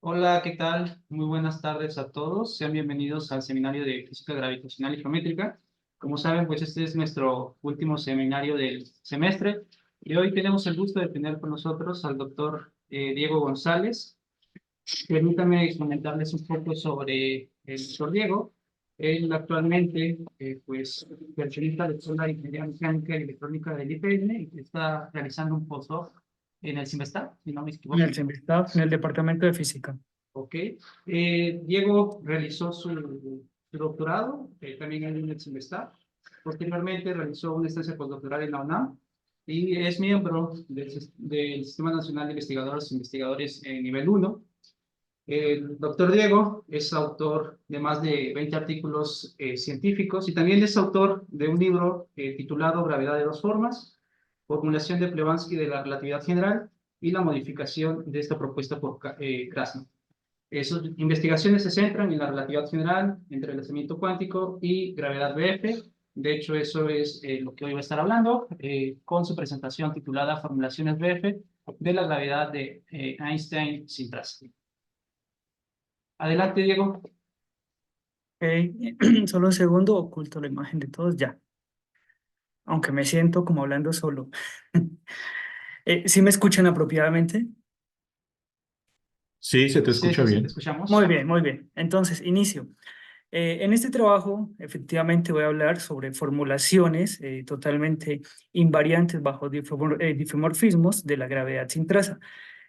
Hola, ¿qué tal? Muy buenas tardes a todos. Sean bienvenidos al seminario de Física Gravitacional y Geométrica. Como saben, pues este es nuestro último seminario del semestre y hoy tenemos el gusto de tener con nosotros al doctor Diego González. Permítanme comentarles un poco sobre el doctor Diego. Él actualmente, pues, pertenece al Escuela de Ingeniería Mecánica y Electrónica del IPN y está realizando un postdoc en el CIMBESTAB, si no me En equivoco. el CIMBESTAF, en el departamento de física. Ok. Diego realizó su doctorado, también en el CIMBESTAB. Posteriormente realizó una estancia postdoctoral en la UNAM y es miembro del Sistema Nacional de Investigadores en nivel uno. El doctor Diego es autor de más de 20 artículos científicos y también es autor de un libro titulado Gravedad de dos formas, formulación de Plebanski de la relatividad general y la modificación de esta propuesta por Krasnov. Sus investigaciones se centran en la relatividad general, entrelazamiento cuántico y gravedad BF. De hecho, eso es lo que hoy va a estar hablando, con su presentación titulada Formulaciones BF de la gravedad de Einstein sin traza. Adelante, Diego. Solo un segundo, oculto la imagen de todos, ya. Aunque me siento como hablando solo. ¿Sí me escuchan apropiadamente? Sí, se te Sí, escucha sí, sí, te bien. Muy escuchamos. bien, muy bien. Entonces, inicio. En este trabajo, efectivamente, voy a hablar sobre formulaciones totalmente invariantes bajo difeomorfismos de la gravedad sin traza.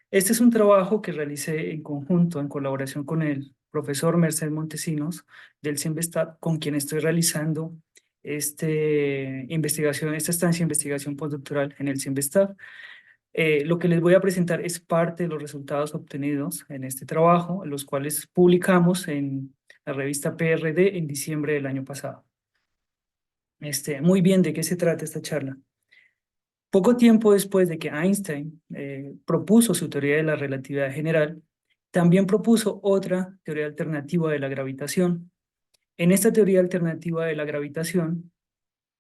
Este es un trabajo que realicé en conjunto, en colaboración con el profesor Merced Montesinos del CIMBESTAB, con quien estoy realizando esta estancia de investigación postdoctoral en el CIMBESTAB. Lo que les voy a presentar es parte de los resultados obtenidos en este trabajo, los cuales publicamos en la revista PRD en diciembre del año pasado. Muy bien, ¿de qué se trata esta charla? Poco tiempo después de que Einstein propuso su teoría de la relatividad general, también propuso otra teoría alternativa de la gravitación. En esta teoría alternativa de la gravitación,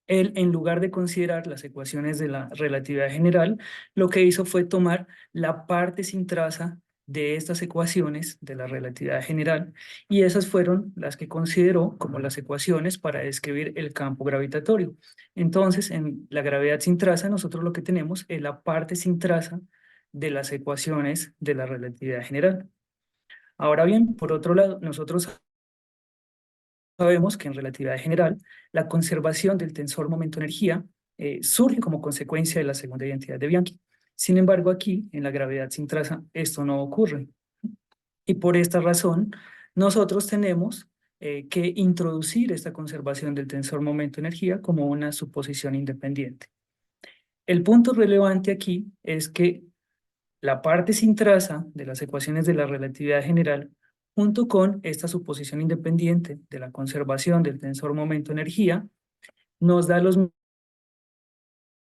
él, en lugar de considerar las ecuaciones de la relatividad general, lo que hizo fue tomar la parte sin traza de estas ecuaciones de la relatividad general, y esas fueron las que consideró como las ecuaciones para describir el campo gravitatorio. Entonces, en la gravedad sin traza, nosotros lo que tenemos es la parte sin traza de las ecuaciones de la relatividad general. Ahora bien, por otro lado, nosotros sabemos que en relatividad general la conservación del tensor momento-energía surge como consecuencia de la segunda identidad de Bianchi. Sin embargo, aquí, en la gravedad sin traza, esto no ocurre. Y por esta razón, nosotros tenemos que introducir esta conservación del tensor momento-energía como una suposición independiente. El punto relevante aquí es que la parte sin traza de las ecuaciones de la relatividad general, junto con esta suposición independiente de la conservación del tensor momento-energía, nos da los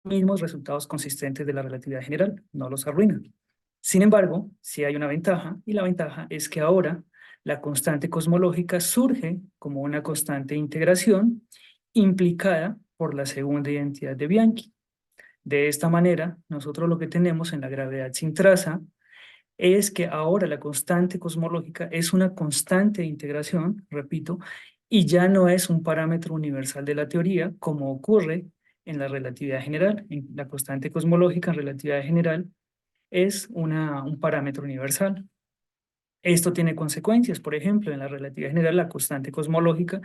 mismos resultados consistentes de la relatividad general, no los arruinan. Sin embargo, sí hay una ventaja, y la ventaja es que ahora la constante cosmológica surge como una constante de integración implicada por la segunda identidad de Bianchi. De esta manera, nosotros lo que tenemos en la gravedad sin traza es que ahora la constante cosmológica es una constante de integración, repito, y ya no es un parámetro universal de la teoría como ocurre en la relatividad general. En la constante cosmológica en relatividad general es un parámetro universal. Esto tiene consecuencias. Por ejemplo, en la relatividad general, la constante cosmológica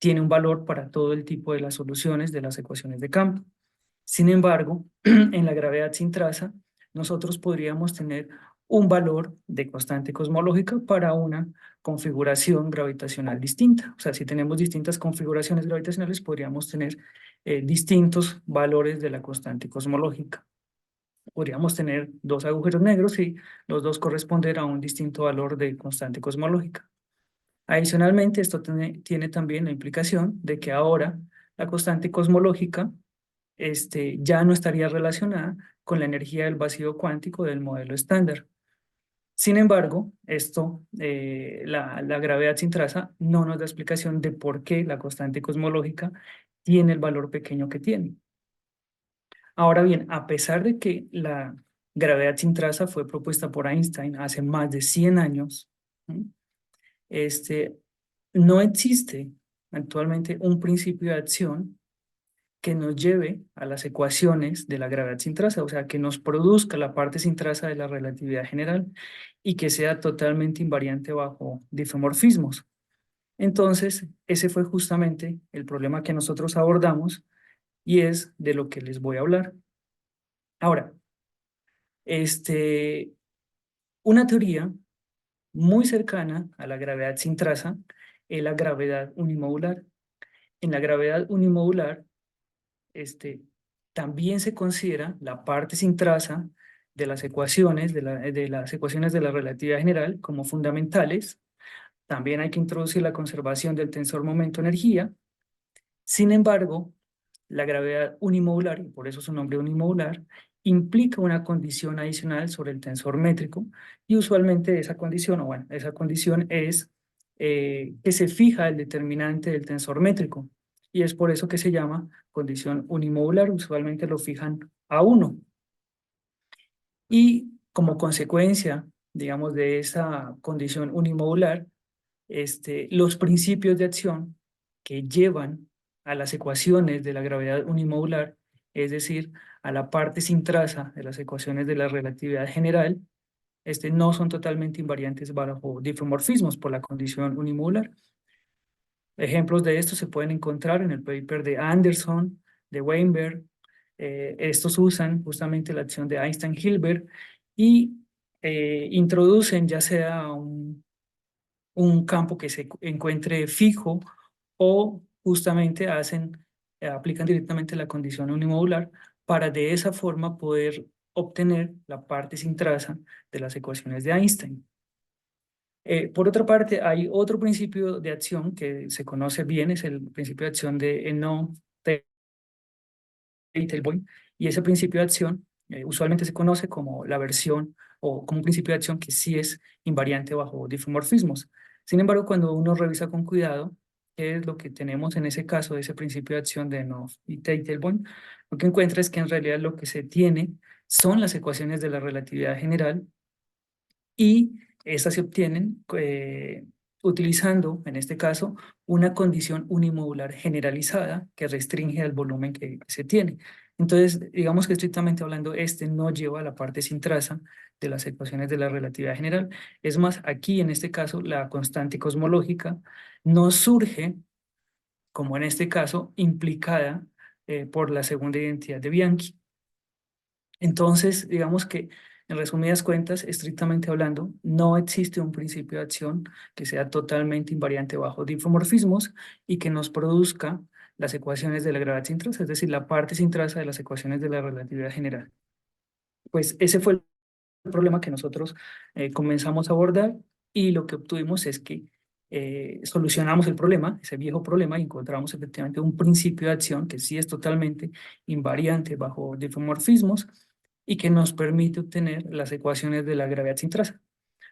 tiene un valor para todo el tipo de las soluciones de las ecuaciones de campo. Sin embargo, en la gravedad sin traza, nosotros podríamos tener un valor de constante cosmológica para una configuración gravitacional distinta. O sea, si tenemos distintas configuraciones gravitacionales, podríamos tener distintos valores de la constante cosmológica. Podríamos tener dos agujeros negros y los dos corresponder a un distinto valor de constante cosmológica. Adicionalmente, esto tiene también la implicación de que ahora la constante cosmológica ya no estaría relacionada con la energía del vacío cuántico del modelo estándar. Sin embargo, la gravedad sin traza no nos da explicación de por qué la constante cosmológica tiene el valor pequeño que tiene. Ahora bien, a pesar de que la gravedad sin traza fue propuesta por Einstein hace más de 100 años, ¿Mm? No existe actualmente un principio de acción que nos lleve a las ecuaciones de la gravedad sin traza, o sea, que nos produzca la parte sin traza de la relatividad general y que sea totalmente invariante bajo difeomorfismos. Entonces, ese fue justamente el problema que nosotros abordamos y es de lo que les voy a hablar. Ahora, una teoría muy cercana a la gravedad sin traza es la gravedad unimodular. En la gravedad unimodular, también se considera la parte sin traza de las ecuaciones de la relatividad general como fundamentales. También hay que introducir la conservación del tensor momento-energía. Sin embargo, la gravedad unimodular, y por eso su nombre unimodular, implica una condición adicional sobre el tensor métrico, y usualmente esa condición, o bueno, esa condición es que se fija el determinante del tensor métrico, y es por eso que se llama condición unimodular, usualmente lo fijan a 1. Y como consecuencia, digamos, de esa condición unimodular, los principios de acción que llevan a las ecuaciones de la gravedad unimodular, es decir, a la parte sin traza de las ecuaciones de la relatividad general, no son totalmente invariantes bajo difeomorfismos por la condición unimodular. Ejemplos de esto se pueden encontrar en el paper de Anderson, de Weinberg. Estos usan justamente la acción de Einstein-Hilbert y introducen ya sea un campo que se encuentre fijo o justamente aplican directamente la condición unimodular para de esa forma poder obtener la parte sin traza de las ecuaciones de Einstein. Por otra parte, hay otro principio de acción que se conoce bien, es el principio de acción de Teitelboim, y ese principio de acción usualmente se conoce como la versión o como un principio de acción que sí es invariante bajo difeomorfismos. Sin embargo, cuando uno revisa con cuidado qué es lo que tenemos en ese caso de ese principio de acción de Nov y Teitelboim, lo que encuentra es que en realidad lo que se tiene son las ecuaciones de la relatividad general y estas se obtienen utilizando, en este caso, una condición unimodular generalizada que restringe al volumen que se tiene. Entonces, digamos que estrictamente hablando, no lleva a la parte sin traza de las ecuaciones de la relatividad general. Es más, aquí en este caso, la constante cosmológica no surge, como en este caso, implicada por la segunda identidad de Bianchi. Entonces, digamos que, en resumidas cuentas, estrictamente hablando, no existe un principio de acción que sea totalmente invariante bajo difeomorfismos y que nos produzca las ecuaciones de la gravedad sin traza, es decir, la parte sin traza de las ecuaciones de la relatividad general. Pues ese fue el problema que nosotros comenzamos a abordar y lo que obtuvimos es que solucionamos el problema, ese viejo problema, y encontramos efectivamente un principio de acción que sí es totalmente invariante bajo difeomorfismos y que nos permite obtener las ecuaciones de la gravedad sin traza.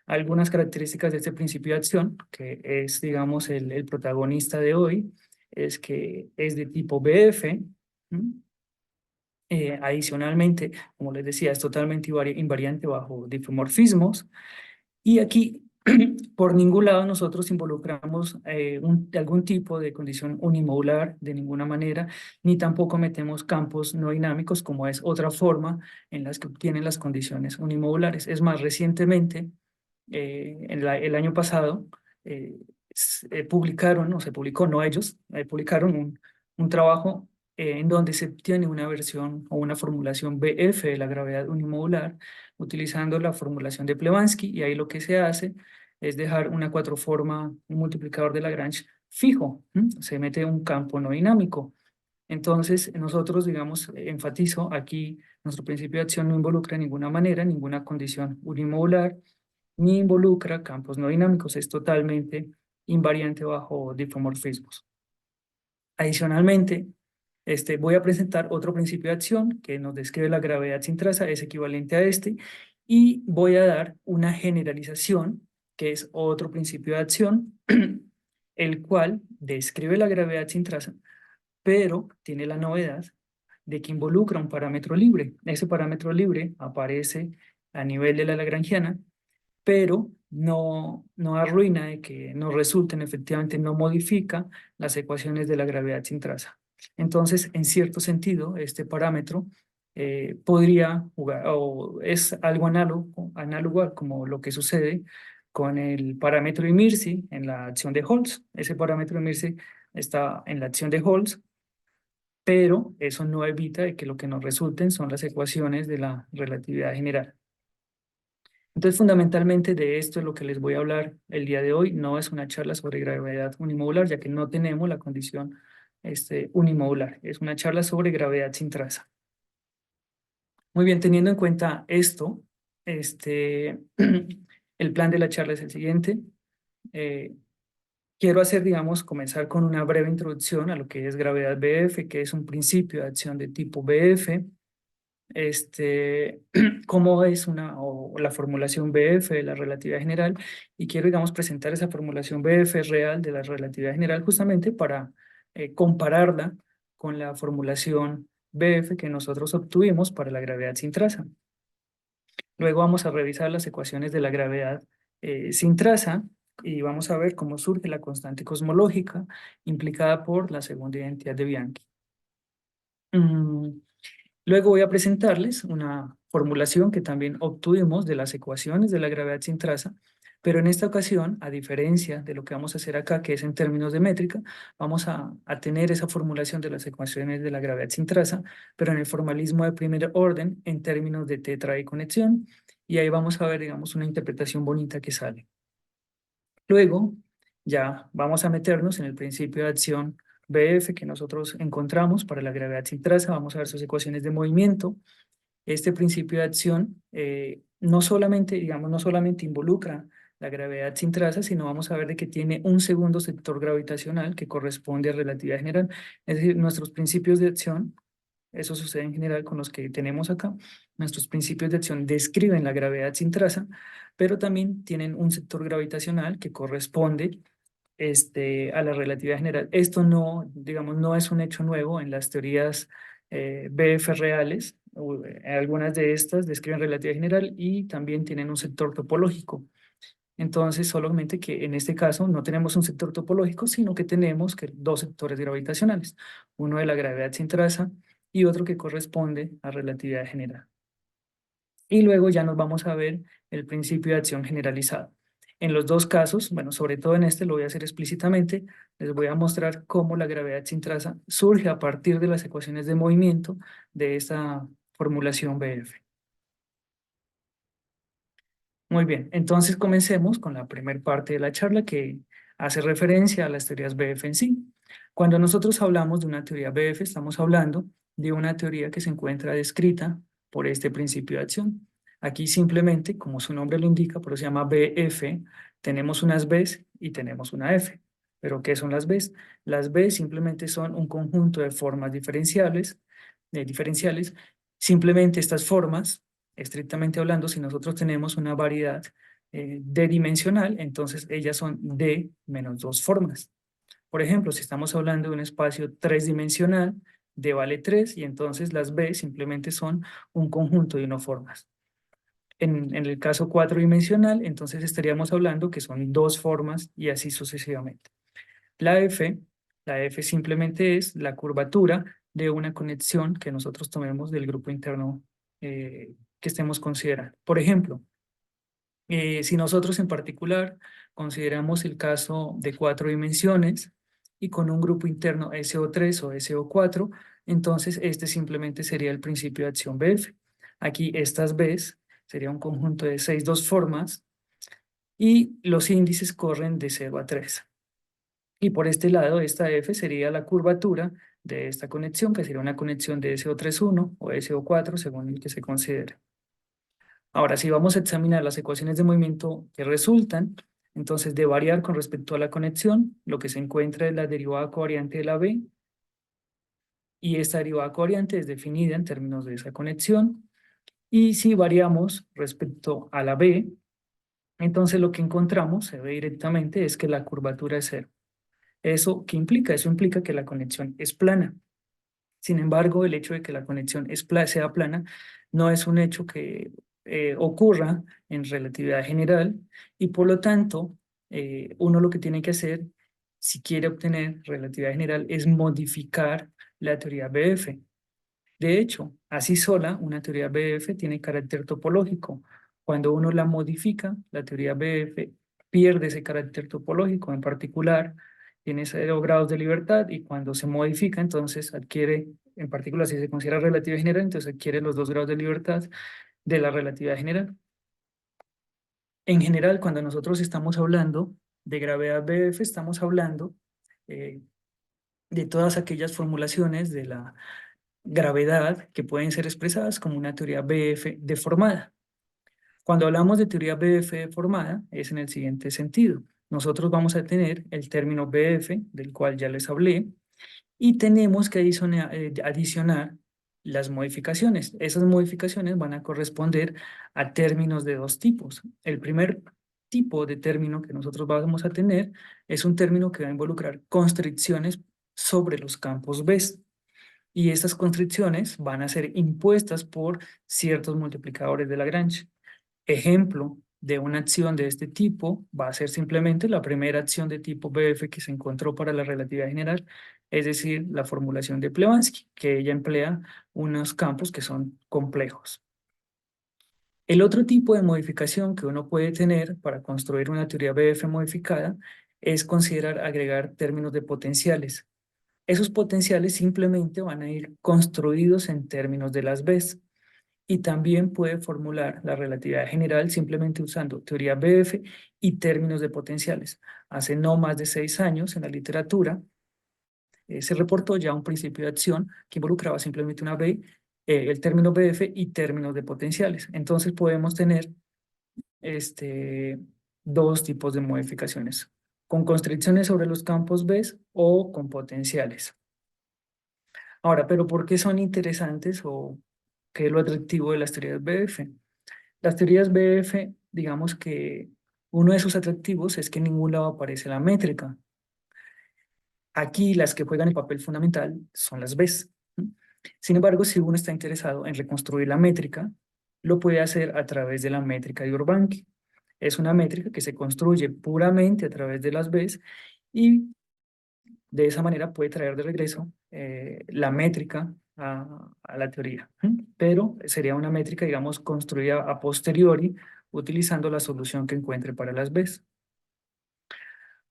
Algunas características de este principio de acción, que es, digamos, el protagonista de hoy, es que es de tipo BF. Adicionalmente, como les decía, es totalmente invariante bajo difeomorfismos. Y aquí, por ningún lado, nosotros involucramos algún tipo de condición unimodular de ninguna manera, ni tampoco metemos campos no dinámicos, como es otra forma en las que obtienen las condiciones unimodulares. Es más, recientemente, el año pasado, publicaron, o se publicó, no ellos, publicaron un trabajo en donde se obtiene una versión o una formulación BF de la gravedad unimodular utilizando la formulación de Plebanski, y ahí lo que se hace es dejar una cuatroforma, un multiplicador de Lagrange fijo, se mete un campo no dinámico. Entonces, nosotros, digamos, enfatizo aquí, nuestro principio de acción no involucra de ninguna manera ninguna condición unimodular, ni involucra campos no dinámicos, es totalmente invariante bajo difeomorfismos. Adicionalmente, voy a presentar otro principio de acción que nos describe la gravedad sin traza, es equivalente a y voy a dar una generalización, que es otro principio de acción, el cual describe la gravedad sin traza, pero tiene la novedad de que involucra un parámetro libre. Ese parámetro libre aparece a nivel de la lagrangiana pero no arruina de que no resulten, efectivamente no modifica las ecuaciones de la gravedad sin traza. Entonces, en cierto sentido, este parámetro podría jugar, o es algo análogo a como lo que sucede con el parámetro de Mircea en la acción de Holz. Ese parámetro de Mircea está en la acción de Holz, pero eso no evita de que lo que nos resulten son las ecuaciones de la relatividad general. Entonces, fundamentalmente de esto es lo que les voy a hablar el día de hoy. No es una charla sobre gravedad unimodular, ya que no tenemos la condición unimodular. Es una charla sobre gravedad sin traza. Muy bien, teniendo en cuenta esto, el plan de la charla es el siguiente. Quiero comenzar con una breve introducción a lo que es gravedad BF, que es un principio de acción de tipo BF, cómo es o la formulación BF de la relatividad general, y quiero, presentar esa formulación BF real de la relatividad general justamente para compararla con la formulación BF que nosotros obtuvimos para la gravedad sin traza. Luego vamos a revisar las ecuaciones de la gravedad sin traza y vamos a ver cómo surge la constante cosmológica implicada por la segunda identidad de Bianchi. Luego voy a presentarles una formulación que también obtuvimos de las ecuaciones de la gravedad sin traza, pero en esta ocasión, a diferencia de lo que vamos a hacer acá, que es en términos de métrica, vamos a tener esa formulación de las ecuaciones de la gravedad sin traza, pero en el formalismo de primer orden, en términos de tetra y conexión, y ahí vamos a ver, una interpretación bonita que sale. Luego, ya vamos a meternos en el principio de acción BF que nosotros encontramos para la gravedad sin traza. Vamos a ver sus ecuaciones de movimiento. Este principio de acción no solamente involucra la gravedad sin traza, sino vamos a ver de que tiene un segundo sector gravitacional que corresponde a relatividad general. Es decir, nuestros principios de acción, eso sucede en general con los que tenemos acá, nuestros principios de acción describen la gravedad sin traza, pero también tienen un sector gravitacional que corresponde a la relatividad general. Esto no, no es un hecho nuevo en las teorías BF reales. Algunas de estas describen relatividad general y también tienen un sector topológico. Entonces, solamente que en este caso no tenemos un sector topológico, sino que tenemos dos sectores gravitacionales, uno de la gravedad sin traza y otro que corresponde a relatividad general. Y luego ya nos vamos a ver el principio de acción generalizado. En los dos casos, bueno, sobre todo en este lo voy a hacer explícitamente, les voy a mostrar cómo la gravedad sin traza surge a partir de las ecuaciones de movimiento de esta formulación BF. Muy bien, entonces comencemos con la primera parte de la charla que hace referencia a las teorías BF en sí. Cuando nosotros hablamos de una teoría BF, estamos hablando de una teoría que se encuentra descrita por este principio de acción. Aquí simplemente, como su nombre lo indica, por eso se llama BF, tenemos unas Bs y tenemos una F. ¿Pero qué son las Bs? Las Bs simplemente son un conjunto de formas diferenciales. Simplemente estas formas, estrictamente hablando, si nosotros tenemos una variedad d-dimensional, entonces ellas son d menos dos formas. Por ejemplo, si estamos hablando de un espacio tres-dimensional, d vale 3 y entonces las b simplemente son un conjunto de no formas. En el caso cuatro-dimensional, entonces estaríamos hablando que son dos formas y así sucesivamente. La F simplemente es la curvatura de una conexión que nosotros tomemos del grupo interno que estemos considerando. Por ejemplo, si nosotros en particular consideramos el caso de cuatro dimensiones y con un grupo interno SO3 o SO4, entonces este simplemente sería el principio de acción BF. Aquí estas Bs sería un conjunto de 6 dos formas y los índices corren de 0 a 3. Y por este lado, esta F sería la curvatura de esta conexión, que sería una conexión de SO3,1 o SO4, según el que se considere. Ahora, si vamos a examinar las ecuaciones de movimiento que resultan, entonces de variar con respecto a la conexión, lo que se encuentra es la derivada covariante de la B, y esta derivada covariante es definida en términos de esa conexión, y si variamos respecto a la B, entonces lo que encontramos, se ve directamente, es que la curvatura es 0. ¿Eso qué implica? Eso implica que la conexión es plana. Sin embargo, el hecho de que la conexión sea plana no es un hecho que ocurra en relatividad general y por lo tanto uno lo que tiene que hacer si quiere obtener relatividad general es modificar la teoría BF. De hecho, así sola, una teoría BF tiene carácter topológico. Cuando uno la modifica, la teoría BF pierde ese carácter topológico. En particular, tiene 0 grados de libertad y cuando se modifica, entonces adquiere, en particular, si se considera relatividad general, entonces adquiere los 2 grados de libertad de la relatividad general. En general, cuando nosotros estamos hablando de gravedad BF, estamos hablando eh, de todas aquellas formulaciones de la gravedad que pueden ser expresadas como una teoría BF deformada. Cuando hablamos de teoría BF deformada, es en el siguiente sentido. Nosotros vamos a tener el término BF, del cual ya les hablé, y tenemos que adicionar las modificaciones. Esas modificaciones van a corresponder a términos de dos tipos. El primer tipo de término que nosotros vamos a tener es un término que va a involucrar constricciones sobre los campos B. Y estas constricciones van a ser impuestas por ciertos multiplicadores de Lagrange. Ejemplo de una acción de este tipo va a ser simplemente la primera acción de tipo BF que se encontró para la relatividad general, es decir, la formulación de Plebanski, que ella emplea unos campos que son complejos. El otro tipo de modificación que uno puede tener para construir una teoría BF modificada es considerar agregar términos de potenciales. Esos potenciales simplemente van a ir construidos en términos de las Bs. Y también puede formular la relatividad general simplemente usando teoría BF y términos de potenciales. Hace no más de 6 años en la literatura se reportó ya un principio de acción que involucraba simplemente una B, el término BF y términos de potenciales. Entonces podemos tener dos tipos de modificaciones, con constricciones sobre los campos B o con potenciales. Ahora, ¿pero por qué son interesantes o qué es lo atractivo de las teorías BF? Las teorías BF, digamos que uno de sus atractivos es que en ningún lado aparece la métrica. Aquí las que juegan el papel fundamental son las Bs. Sin embargo, si uno está interesado en reconstruir la métrica, lo puede hacer a través de la métrica de Urbanki. Es una métrica que se construye puramente a través de las Bs y de esa manera puede traer de regreso la métrica a la teoría. Pero sería una métrica, digamos, construida a posteriori utilizando la solución que encuentre para las Bs.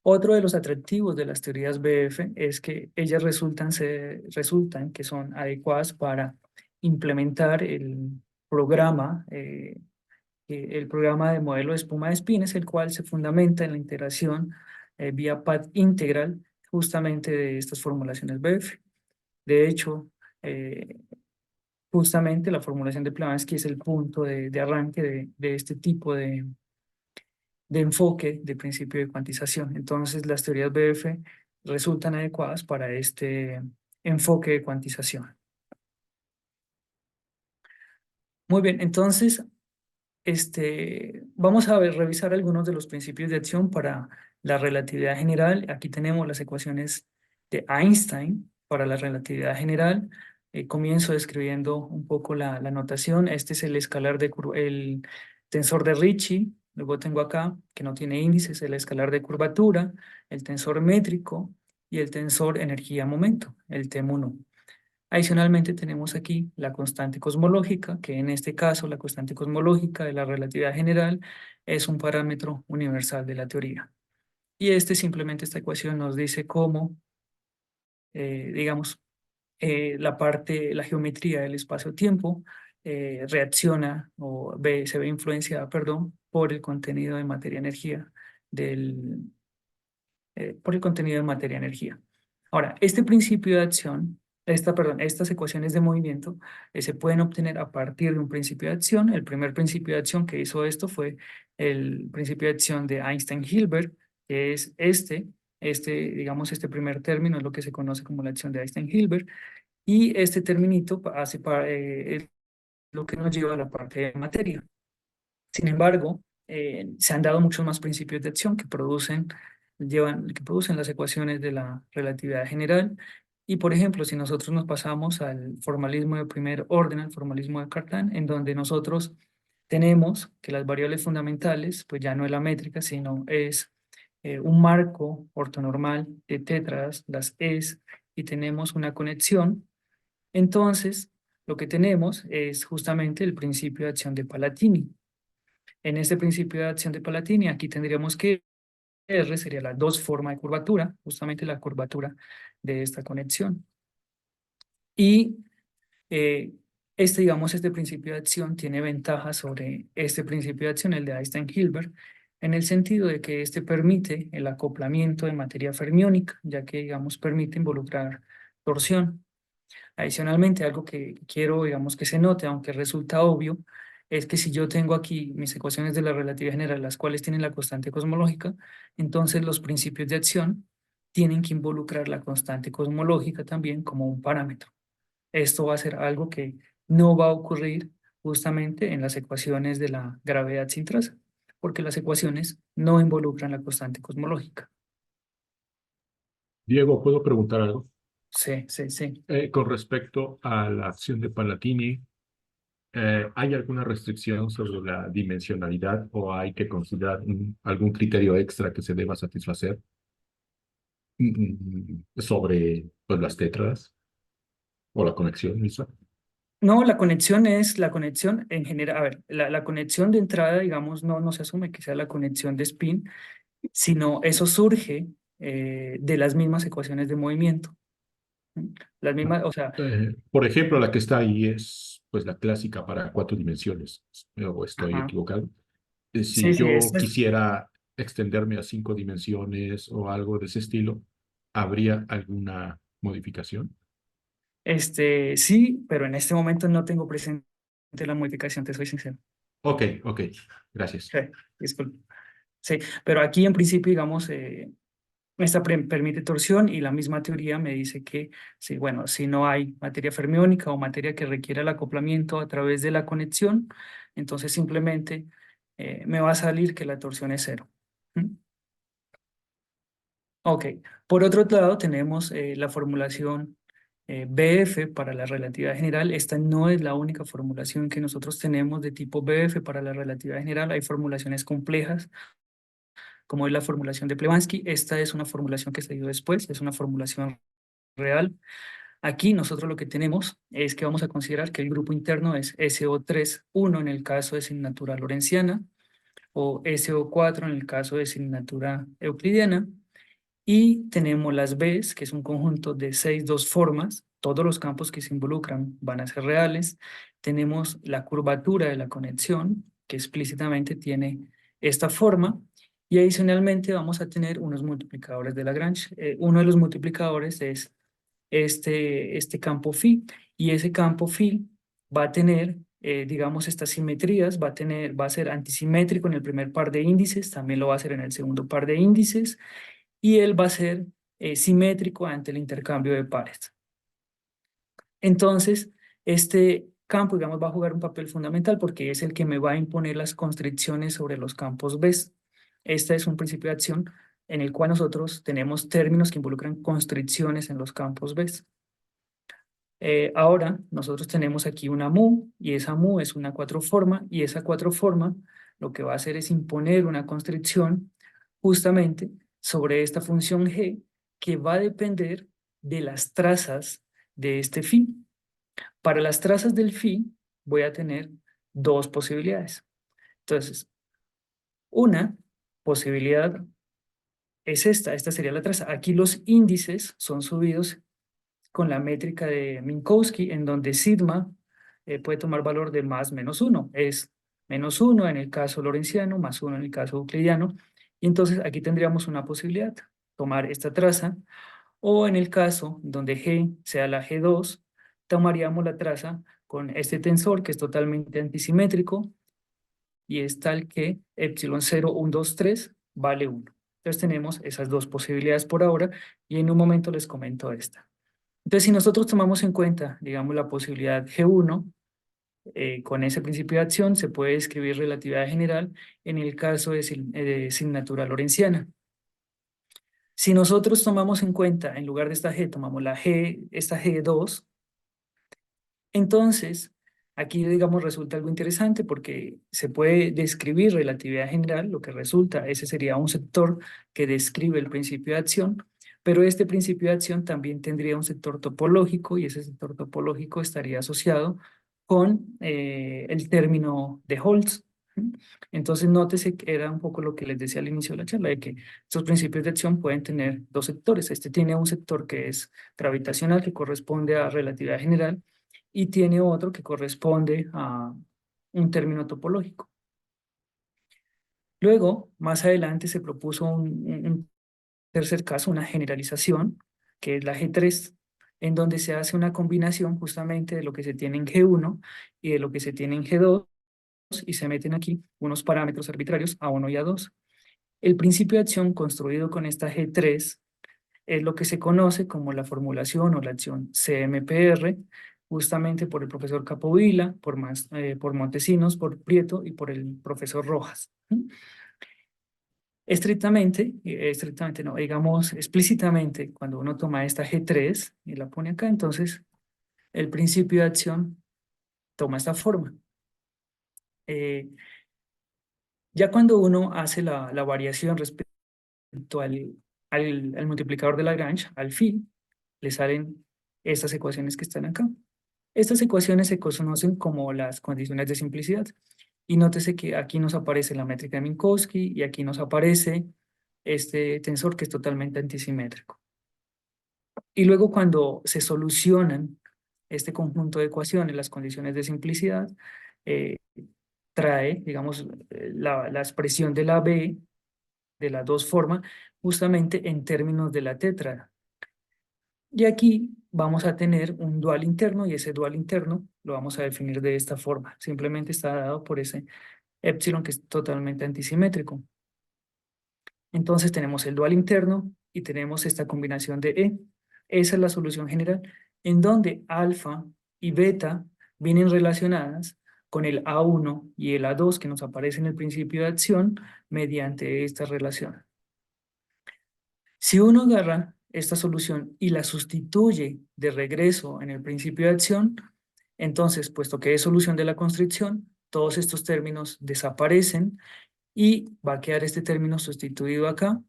Otro de los atractivos de las teorías BF es que ellas resultan que son adecuadas para implementar el programa de modelo de espuma de espines, el cual se fundamenta en la integración vía path integral justamente de estas formulaciones BF. De hecho, justamente la formulación de Blavatsky es el punto de arranque de este tipo de enfoque de principio de cuantización. Entonces, las teorías BF resultan adecuadas para este enfoque de cuantización. Muy bien, entonces, vamos a revisar algunos de los principios de acción para la relatividad general. Aquí tenemos las ecuaciones de Einstein para la relatividad general. Comienzo describiendo un poco la notación. Este es el escalar el tensor de Ricci. Luego tengo acá, que no tiene índices, el escalar de curvatura, el tensor métrico y el tensor energía-momento, el TEM1. Adicionalmente tenemos aquí la constante cosmológica, que en este caso la constante cosmológica de la relatividad general es un parámetro universal de la teoría. Y simplemente esta ecuación nos dice cómo, digamos, la geometría del espacio-tiempo reacciona o se ve influenciada, perdón, por el contenido de materia-energía por el contenido de materia-energía. Ahora, este principio de acción, estas ecuaciones de movimiento se pueden obtener a partir de un principio de acción. El primer principio de acción que hizo esto fue el principio de acción de Einstein-Hilbert, que es digamos, este primer término es lo que se conoce como la acción de Einstein-Hilbert, y este terminito es lo que nos lleva a la parte de materia. Sin embargo, se han dado muchos más principios de acción que producen las ecuaciones de la relatividad general. Y, por ejemplo, si nosotros nos pasamos al formalismo de primer orden, al formalismo de Cartan, en donde nosotros tenemos que las variables fundamentales, pues ya no es la métrica, sino es un marco ortonormal de tétradas, las es, y tenemos una conexión. Entonces, lo que tenemos es justamente el principio de acción de Palatini. En este principio de acción de Palatini, aquí tendríamos que R sería la dos forma de curvatura, justamente la curvatura de esta conexión. Y eh, digamos, este principio de acción tiene ventaja sobre este principio de acción, el de Einstein-Hilbert, en el sentido de que este permite el acoplamiento de materia fermiónica, ya que, digamos, permite involucrar torsión. Adicionalmente, algo que quiero, digamos, que se note, aunque resulta obvio, es que si yo tengo aquí mis ecuaciones de la relatividad general, las cuales tienen la constante cosmológica, entonces los principios de acción tienen que involucrar la constante cosmológica también como un parámetro. Esto va a ser algo que no va a ocurrir justamente en las ecuaciones de la gravedad sin traza, porque las ecuaciones no involucran la constante cosmológica. Diego, ¿puedo preguntar algo? Sí, sí, sí. Con respecto a la acción de Palatini, ¿hay alguna restricción sobre la dimensionalidad o hay que considerar algún criterio extra que se deba satisfacer sobre pues, las tétradas o la conexión misma? No, la conexión es la conexión en general. A ver, la conexión de entrada, digamos, no se asume que sea la conexión de spin, sino eso surge de las mismas ecuaciones de movimiento. ¿Sí? Las mismas, o sea, Por ejemplo, la que está ahí es pues la clásica para 4 dimensiones, o estoy ajá. equivocado. Sí, Si sí, yo quisiera extenderme a 5 dimensiones o algo de ese estilo, ¿habría alguna modificación? sí, pero en este momento no tengo presente la modificación, te soy sincero. Ok, ok, gracias. Sí, disculpe. Sí, pero aquí en principio, digamos, esta permite torsión y la misma teoría me dice que, sí, bueno, si no hay materia fermiónica o materia que requiera el acoplamiento a través de la conexión, entonces simplemente me va a salir que la torsión es cero. ¿Mm? Ok, por otro lado tenemos la formulación BF para la relatividad general. Esta no es la única formulación que nosotros tenemos de tipo BF para la relatividad general. Hay formulaciones complejas como es la formulación de Plebanski. Esta es una formulación que se dio después, es una formulación real. Aquí nosotros lo que tenemos es que vamos a considerar que el grupo interno es SO3,1 en el caso de signatura lorentziana o SO4 en el caso de signatura euclidiana. Y tenemos las Bs, que es un conjunto de 6 dos formas. Todos los campos que se involucran van a ser reales. Tenemos la curvatura de la conexión, que explícitamente tiene esta forma. Y adicionalmente vamos a tener unos multiplicadores de Lagrange. Uno de los multiplicadores es este campo phi. Y ese campo phi va a tener, digamos, estas simetrías. Va a ser antisimétrico en el primer par de índices. También lo va a hacer en el segundo par de índices y él va a ser simétrico ante el intercambio de pares. Entonces, este campo, digamos, va a jugar un papel fundamental porque es el que me va a imponer las constricciones sobre los campos B. Este es un principio de acción en el cual nosotros tenemos términos que involucran constricciones en los campos B. Ahora, nosotros tenemos aquí una mu, y esa mu es una cuatro forma, y esa cuatro forma lo que va a hacer es imponer una constricción justamente sobre esta función g que va a depender de las trazas de este phi. Para las trazas del phi voy a tener dos posibilidades. Entonces, una posibilidad es esta sería la traza. Aquí los índices son subidos con la métrica de Minkowski, en donde sigma puede tomar valor de más menos 1. Es -1 en el caso lorentziano, +1 en el caso euclidiano. Y entonces aquí tendríamos una posibilidad, tomar esta traza, o en el caso donde G sea la G2, tomaríamos la traza con este tensor que es totalmente antisimétrico y es tal que epsilon 0, 1, 2, 3 vale 1. Entonces tenemos esas dos posibilidades por ahora y en un momento les comento esta. Entonces, si nosotros tomamos en cuenta, digamos, la posibilidad G1, con ese principio de acción se puede escribir relatividad general en el caso de signatura lorentziana. Si nosotros tomamos en cuenta, en lugar de esta G, tomamos esta G2, entonces Aquí, digamos, resulta algo interesante porque se puede describir relatividad general, lo que resulta, ese sería un sector que describe el principio de acción, pero este principio de acción también tendría un sector topológico y ese sector topológico estaría asociado con el término de Holtz. Entonces, nótese que era un poco lo que les decía al inicio de la charla, de que estos principios de acción pueden tener dos sectores. Este tiene un sector que es gravitacional, que corresponde a relatividad general, y tiene otro que corresponde a un término topológico. Luego, más adelante, se propuso un tercer caso, una generalización, que es la G3, en donde se hace una combinación justamente de lo que se tiene en G1 y de lo que se tiene en G2, y se meten aquí unos parámetros arbitrarios A1 y A2. El principio de acción construido con esta G3 es lo que se conoce como la formulación o la acción CMPR, justamente por el profesor Capovilla, por Montesinos, por Prieto y por el profesor Rojas. Estrictamente no, digamos explícitamente, cuando uno toma esta G3 y la pone acá, entonces el principio de acción toma esta forma. Ya cuando uno hace la variación respecto al multiplicador de Lagrange, al phi, le salen estas ecuaciones que están acá. Estas ecuaciones se conocen como las condiciones de simplicidad. Y nótese que aquí nos aparece la métrica de Minkowski y aquí nos aparece este tensor que es totalmente antisimétrico. Y luego cuando se solucionan este conjunto de ecuaciones, las condiciones de simplicidad, trae, digamos, la expresión de la B, de las dos formas, justamente en términos de la tétrada. Y aquí vamos a tener un dual interno y ese dual interno lo vamos a definir de esta forma. Simplemente está dado por ese epsilon que es totalmente antisimétrico. Entonces tenemos el dual interno y tenemos esta combinación de E. Esa es la solución general, en donde alfa y beta vienen relacionadas con el A1 y el A2 que nos aparece en el principio de acción mediante esta relación. Si uno agarra esta solución y la sustituye de regreso en el principio de acción, entonces, puesto que es solución de la constricción, todos estos términos desaparecen y va a quedar este término sustituido acá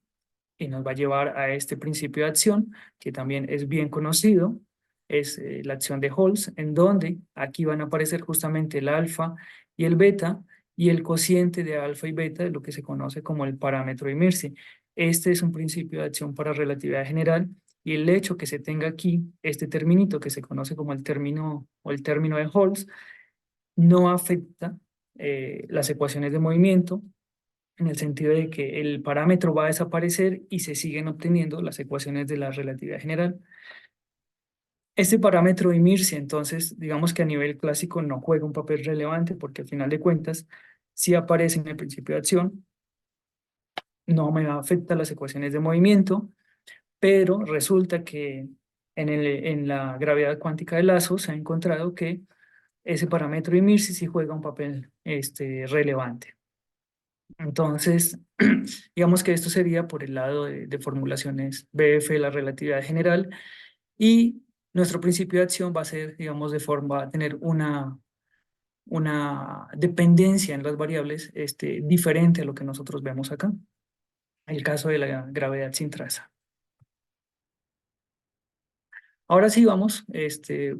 y nos va a llevar a este principio de acción, que también es bien conocido, es la acción de Holtz, en donde aquí van a aparecer justamente el alfa y el beta, y el cociente de alfa y beta es lo que se conoce como el parámetro de Mircea. Este es un principio de acción para relatividad general, y el hecho que se tenga aquí este terminito que se conoce como el término o el término de Holtz no afecta las ecuaciones de movimiento, en el sentido de que el parámetro va a desaparecer y se siguen obteniendo las ecuaciones de la relatividad general. Este parámetro de Mircea, entonces, digamos que a nivel clásico no juega un papel relevante porque al final de cuentas, si aparece en el principio de acción, no me afecta las ecuaciones de movimiento, pero resulta que en la gravedad cuántica de lazos se ha encontrado que ese parámetro de Mircea sí juega un papel relevante. Entonces, digamos que esto sería por el lado de formulaciones BF de la relatividad general, y nuestro principio de acción va a ser, digamos, va a tener una dependencia en las variables diferente a lo que nosotros vemos acá. El caso de la gravedad sin traza. Ahora sí vamos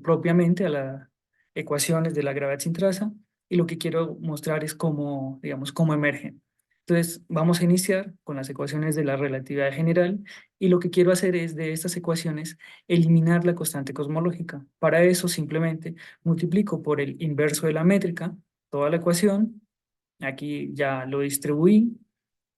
propiamente a las ecuaciones de la gravedad sin traza, y lo que quiero mostrar es cómo, digamos, cómo emergen. Entonces vamos a iniciar con las ecuaciones de la relatividad general, y lo que quiero hacer es de estas ecuaciones eliminar la constante cosmológica. Para eso simplemente multiplico por el inverso de la métrica toda la ecuación. Aquí ya lo distribuí.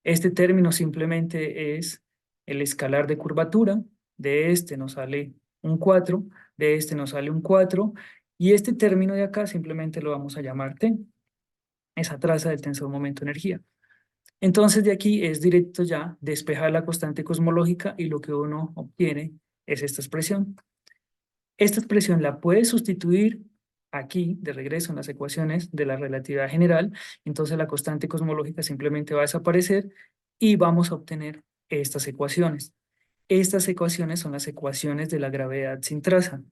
Este término simplemente es el escalar de curvatura. De este nos sale un 4, de este nos sale un 4, y este término de acá simplemente lo vamos a llamar T, esa traza del tensor momento-energía. Entonces de aquí es directo ya despejar la constante cosmológica y lo que uno obtiene es esta expresión. Esta expresión la puede sustituir aquí, de regreso en las ecuaciones de la relatividad general, entonces la constante cosmológica simplemente va a desaparecer y vamos a obtener estas ecuaciones. Estas ecuaciones son las ecuaciones de la gravedad sin traza.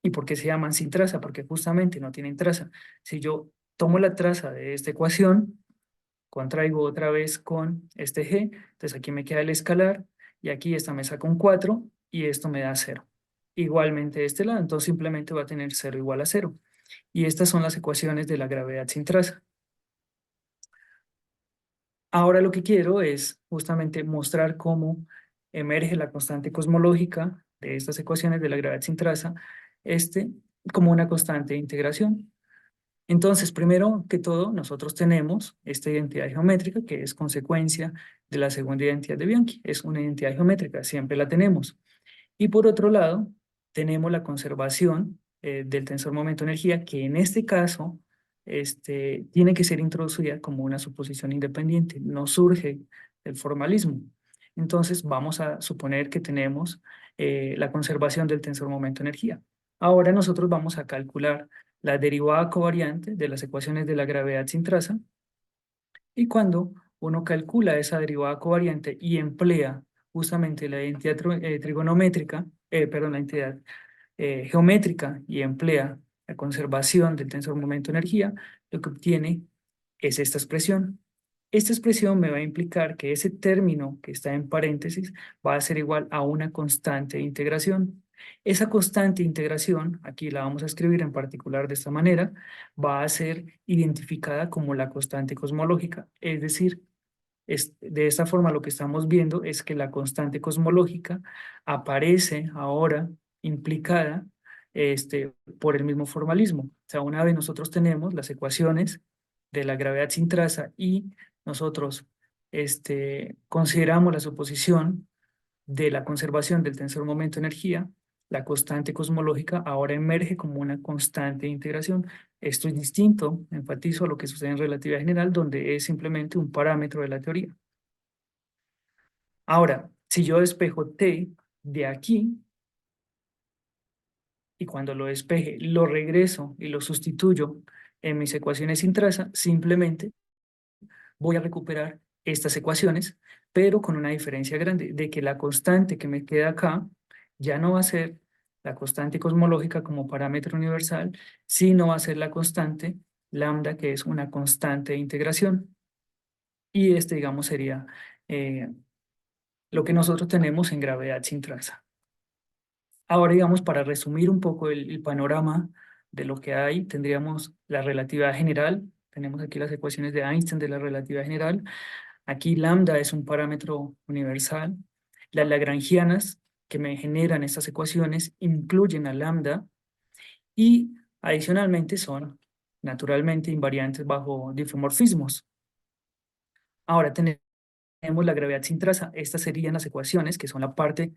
¿Y por qué se llaman sin traza? Porque justamente no tienen traza. Si yo tomo la traza de esta ecuación, contraigo otra vez con este g, entonces aquí me queda el escalar, y aquí esta me saca un 4, y esto me da 0. Igualmente de este lado, entonces simplemente va a tener 0 igual a 0. Y estas son las ecuaciones de la gravedad sin traza. Ahora lo que quiero es justamente mostrar cómo emerge la constante cosmológica de estas ecuaciones de la gravedad sin traza, como una constante de integración. Entonces, primero que todo, nosotros tenemos esta identidad geométrica que es consecuencia de la segunda identidad de Bianchi. Es una identidad geométrica, siempre la tenemos. Y por otro lado, tenemos la conservación del tensor momento-energía, que en este caso tiene que ser introducida como una suposición independiente, no surge del formalismo. Entonces, vamos a suponer que tenemos la conservación del tensor momento-energía. Ahora nosotros vamos a calcular la derivada covariante de las ecuaciones de la gravedad sin traza, y cuando uno calcula esa derivada covariante y emplea justamente la identidad trigonométrica, perdón, la identidad geométrica, y emplea la conservación del tensor momento-energía, lo que obtiene es esta expresión. Esta expresión me va a implicar que ese término que está en paréntesis va a ser igual a una constante de integración. Esa constante de integración, aquí la vamos a escribir en particular de esta manera, va a ser identificada como la constante cosmológica. Es decir, de esta forma lo que estamos viendo es que la constante cosmológica aparece ahora implicada por el mismo formalismo. O sea, una vez nosotros tenemos las ecuaciones de la gravedad sin traza y nosotros consideramos la suposición de la conservación del tensor momento-energía, la constante cosmológica ahora emerge como una constante de integración. Esto es distinto, enfatizo, a lo que sucede en relatividad general, donde es simplemente un parámetro de la teoría. Ahora, si yo despejo T de aquí, y cuando lo despeje lo regreso y lo sustituyo en mis ecuaciones sin traza, simplemente voy a recuperar estas ecuaciones, pero con una diferencia grande, de que la constante que me queda acá ya no va a ser la constante cosmológica como parámetro universal, sino va a ser la constante lambda, que es una constante de integración. Y digamos, sería lo que nosotros tenemos en gravedad sin traza. Ahora, digamos, para resumir un poco el panorama de lo que hay, tendríamos la relatividad general. Tenemos aquí las ecuaciones de Einstein de la relatividad general. Aquí lambda es un parámetro universal. Las lagrangianas que me generan estas ecuaciones incluyen a lambda, y adicionalmente son naturalmente invariantes bajo diffeomorfismos. Ahora tenemos la gravedad sin traza. Estas serían las ecuaciones que son la parte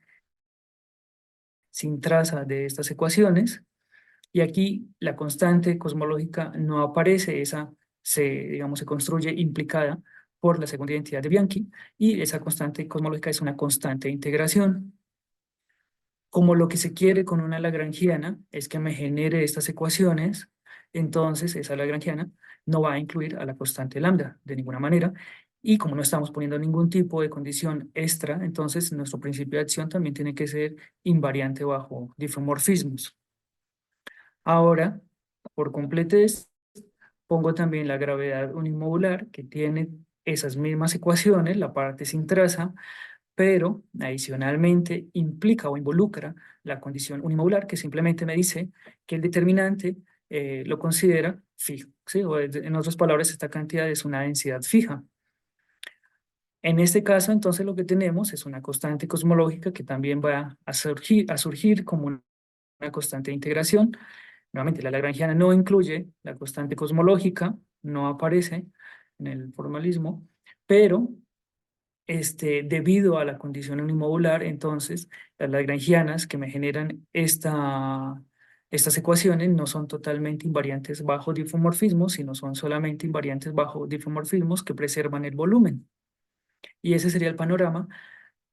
sin traza de estas ecuaciones. Y aquí la constante cosmológica no aparece, digamos, se construye implicada por la segunda identidad de Bianchi, y esa constante cosmológica es una constante de integración. Como lo que se quiere con una lagrangiana es que me genere estas ecuaciones, entonces esa lagrangiana no va a incluir a la constante lambda de ninguna manera, y como no estamos poniendo ningún tipo de condición extra, entonces nuestro principio de acción también tiene que ser invariante bajo diffeomorfismos. Ahora, por completez, pongo también la gravedad unimodular, que tiene esas mismas ecuaciones, la parte sin traza, pero adicionalmente implica o involucra la condición unimodular, que simplemente me dice que el determinante lo considera fijo, ¿sí? O en otras palabras, esta cantidad es una densidad fija. En este caso, entonces, lo que tenemos es una constante cosmológica que también va a surgir como una constante de integración. Nuevamente, la lagrangiana no incluye la constante cosmológica, no aparece en el formalismo, pero debido a la condición unimodular, entonces las lagrangianas que me generan estas ecuaciones no son totalmente invariantes bajo diffeomorfismos, sino son solamente invariantes bajo diffeomorfismos que preservan el volumen. Y ese sería el panorama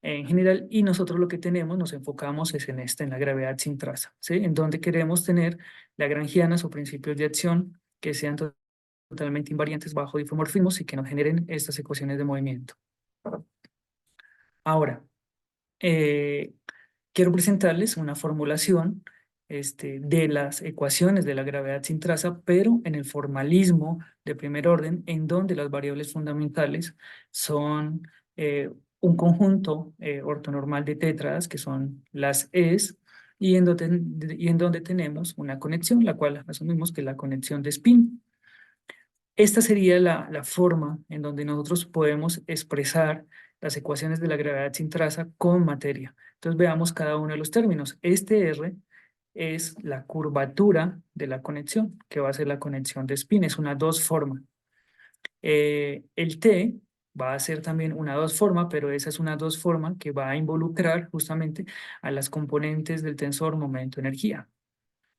en general, y nosotros lo que tenemos, nos enfocamos es en la gravedad sin traza, ¿sí? En donde queremos tener lagrangianas o principios de acción que sean totalmente invariantes bajo diffeomorfismos y que nos generen estas ecuaciones de movimiento. Ahora, quiero presentarles una formulación de las ecuaciones de la gravedad sin traza, pero en el formalismo de primer orden, en donde las variables fundamentales son un conjunto ortonormal de tétradas, que son las E's, y en donde tenemos una conexión, la cual asumimos que es la conexión de spin. Esta sería la forma en donde nosotros podemos expresar las ecuaciones de la gravedad sin traza con materia. Entonces veamos cada uno de los términos. Este R es la curvatura de la conexión, que va a ser la conexión de spin, es una dos forma. El T va a ser también una dos forma, pero esa es una dos forma que va a involucrar justamente a las componentes del tensor momento-energía.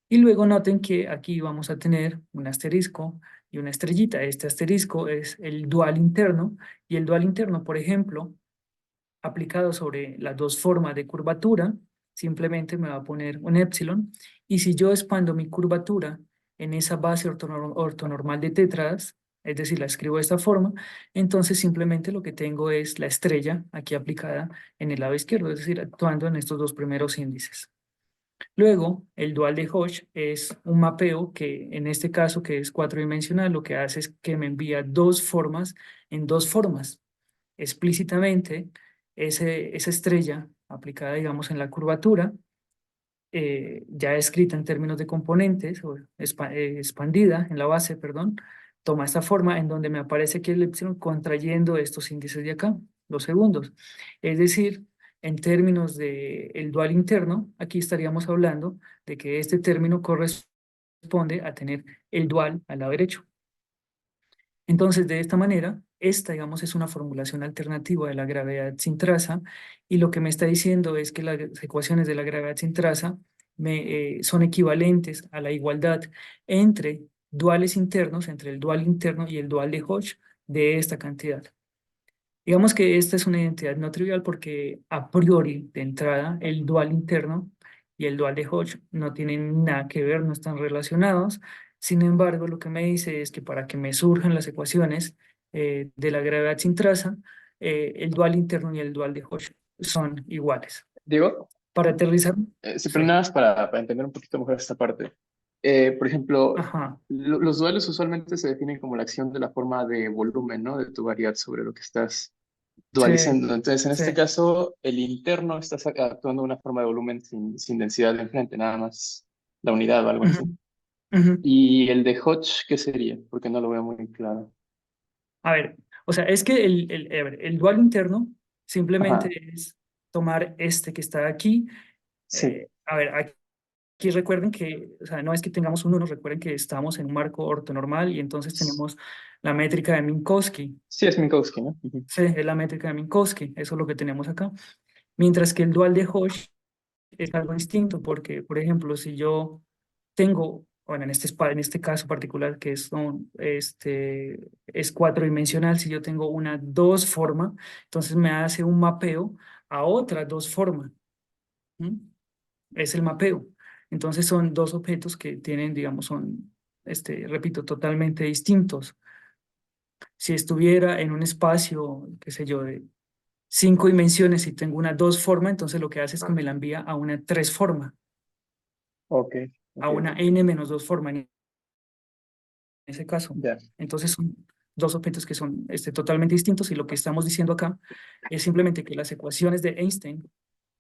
Y luego noten que aquí vamos a tener un asterisco y una estrellita. Este asterisco es el dual interno, y el dual interno, por ejemplo, aplicado sobre las dos formas de curvatura, simplemente me va a poner un épsilon, y si yo expando mi curvatura en esa base ortonormal de tétradas, es decir, la escribo de esta forma, entonces simplemente lo que tengo es la estrella aquí aplicada en el lado izquierdo, es decir, actuando en estos dos primeros índices. Luego, el dual de Hodge es un mapeo que en este caso, que es cuatridimensional, lo que hace es que me envía dos formas en dos formas. Explícitamente, esa estrella aplicada, digamos, en la curvatura, ya escrita en términos de componentes, o expandida en la base, perdón, toma esta forma en donde me aparece aquí el epsilon contrayendo estos índices de acá, los segundos. Es decir, en términos del dual interno, aquí estaríamos hablando de que este término corresponde a tener el dual al lado derecho. Entonces, de esta manera, esta, digamos, es una formulación alternativa de la gravedad sin traza, y lo que me está diciendo es que las ecuaciones de la gravedad sin traza son equivalentes a la igualdad entre duales internos, entre el dual interno y el dual de Hodge de esta cantidad. Digamos que esta es una identidad no trivial porque a priori, de entrada, el dual interno y el dual de Hodge no tienen nada que ver, no están relacionados. Sin embargo, lo que me dice es que para que me surjan las ecuaciones de la gravedad sin traza, el dual interno y el dual de Hodge son iguales. Diego, Para aterrizar, sí, pero sí. nada más para entender un poquito mejor esta parte. Por ejemplo, Ajá, los duales usualmente se definen como la acción de la forma de volumen, ¿no? De tu variedad sobre lo que estás sí, dualizando. Entonces, en sí. este caso, el interno está actuando de una forma de volumen sin densidad de enfrente, nada más la unidad o algo Ujú, así. ujú. ¿Y el de Hodge qué sería? Porque no lo veo muy claro. A ver, o sea, es que a ver, el dual interno simplemente Ajá, es tomar este que está aquí. sí. A ver, aquí recuerden que, o sea, no es que tengamos un 1, recuerden que estamos en un marco ortonormal y entonces tenemos la métrica de Minkowski. Sí, es Minkowski, ¿no? Ujú. Sí, es la métrica de Minkowski, eso es lo que tenemos acá. Mientras que el dual de Hodge es algo distinto porque, por ejemplo, si yo tengo, bueno, en este caso particular que es cuatridimensional, si yo tengo una dos forma, entonces me hace un mapeo a otra dos forma. ¿Mm? Es el mapeo. Entonces son dos objetos que tienen, digamos, son, repito, totalmente distintos. Si estuviera en un espacio, qué sé yo, de 5 dimensiones y tengo una dos forma, entonces lo que hace es que me la envía a una tres forma, Ok, a ok, una ok. n menos dos forma en ese caso. Ya. Entonces son dos objetos que son totalmente distintos, y lo que estamos diciendo acá es simplemente que las ecuaciones de Einstein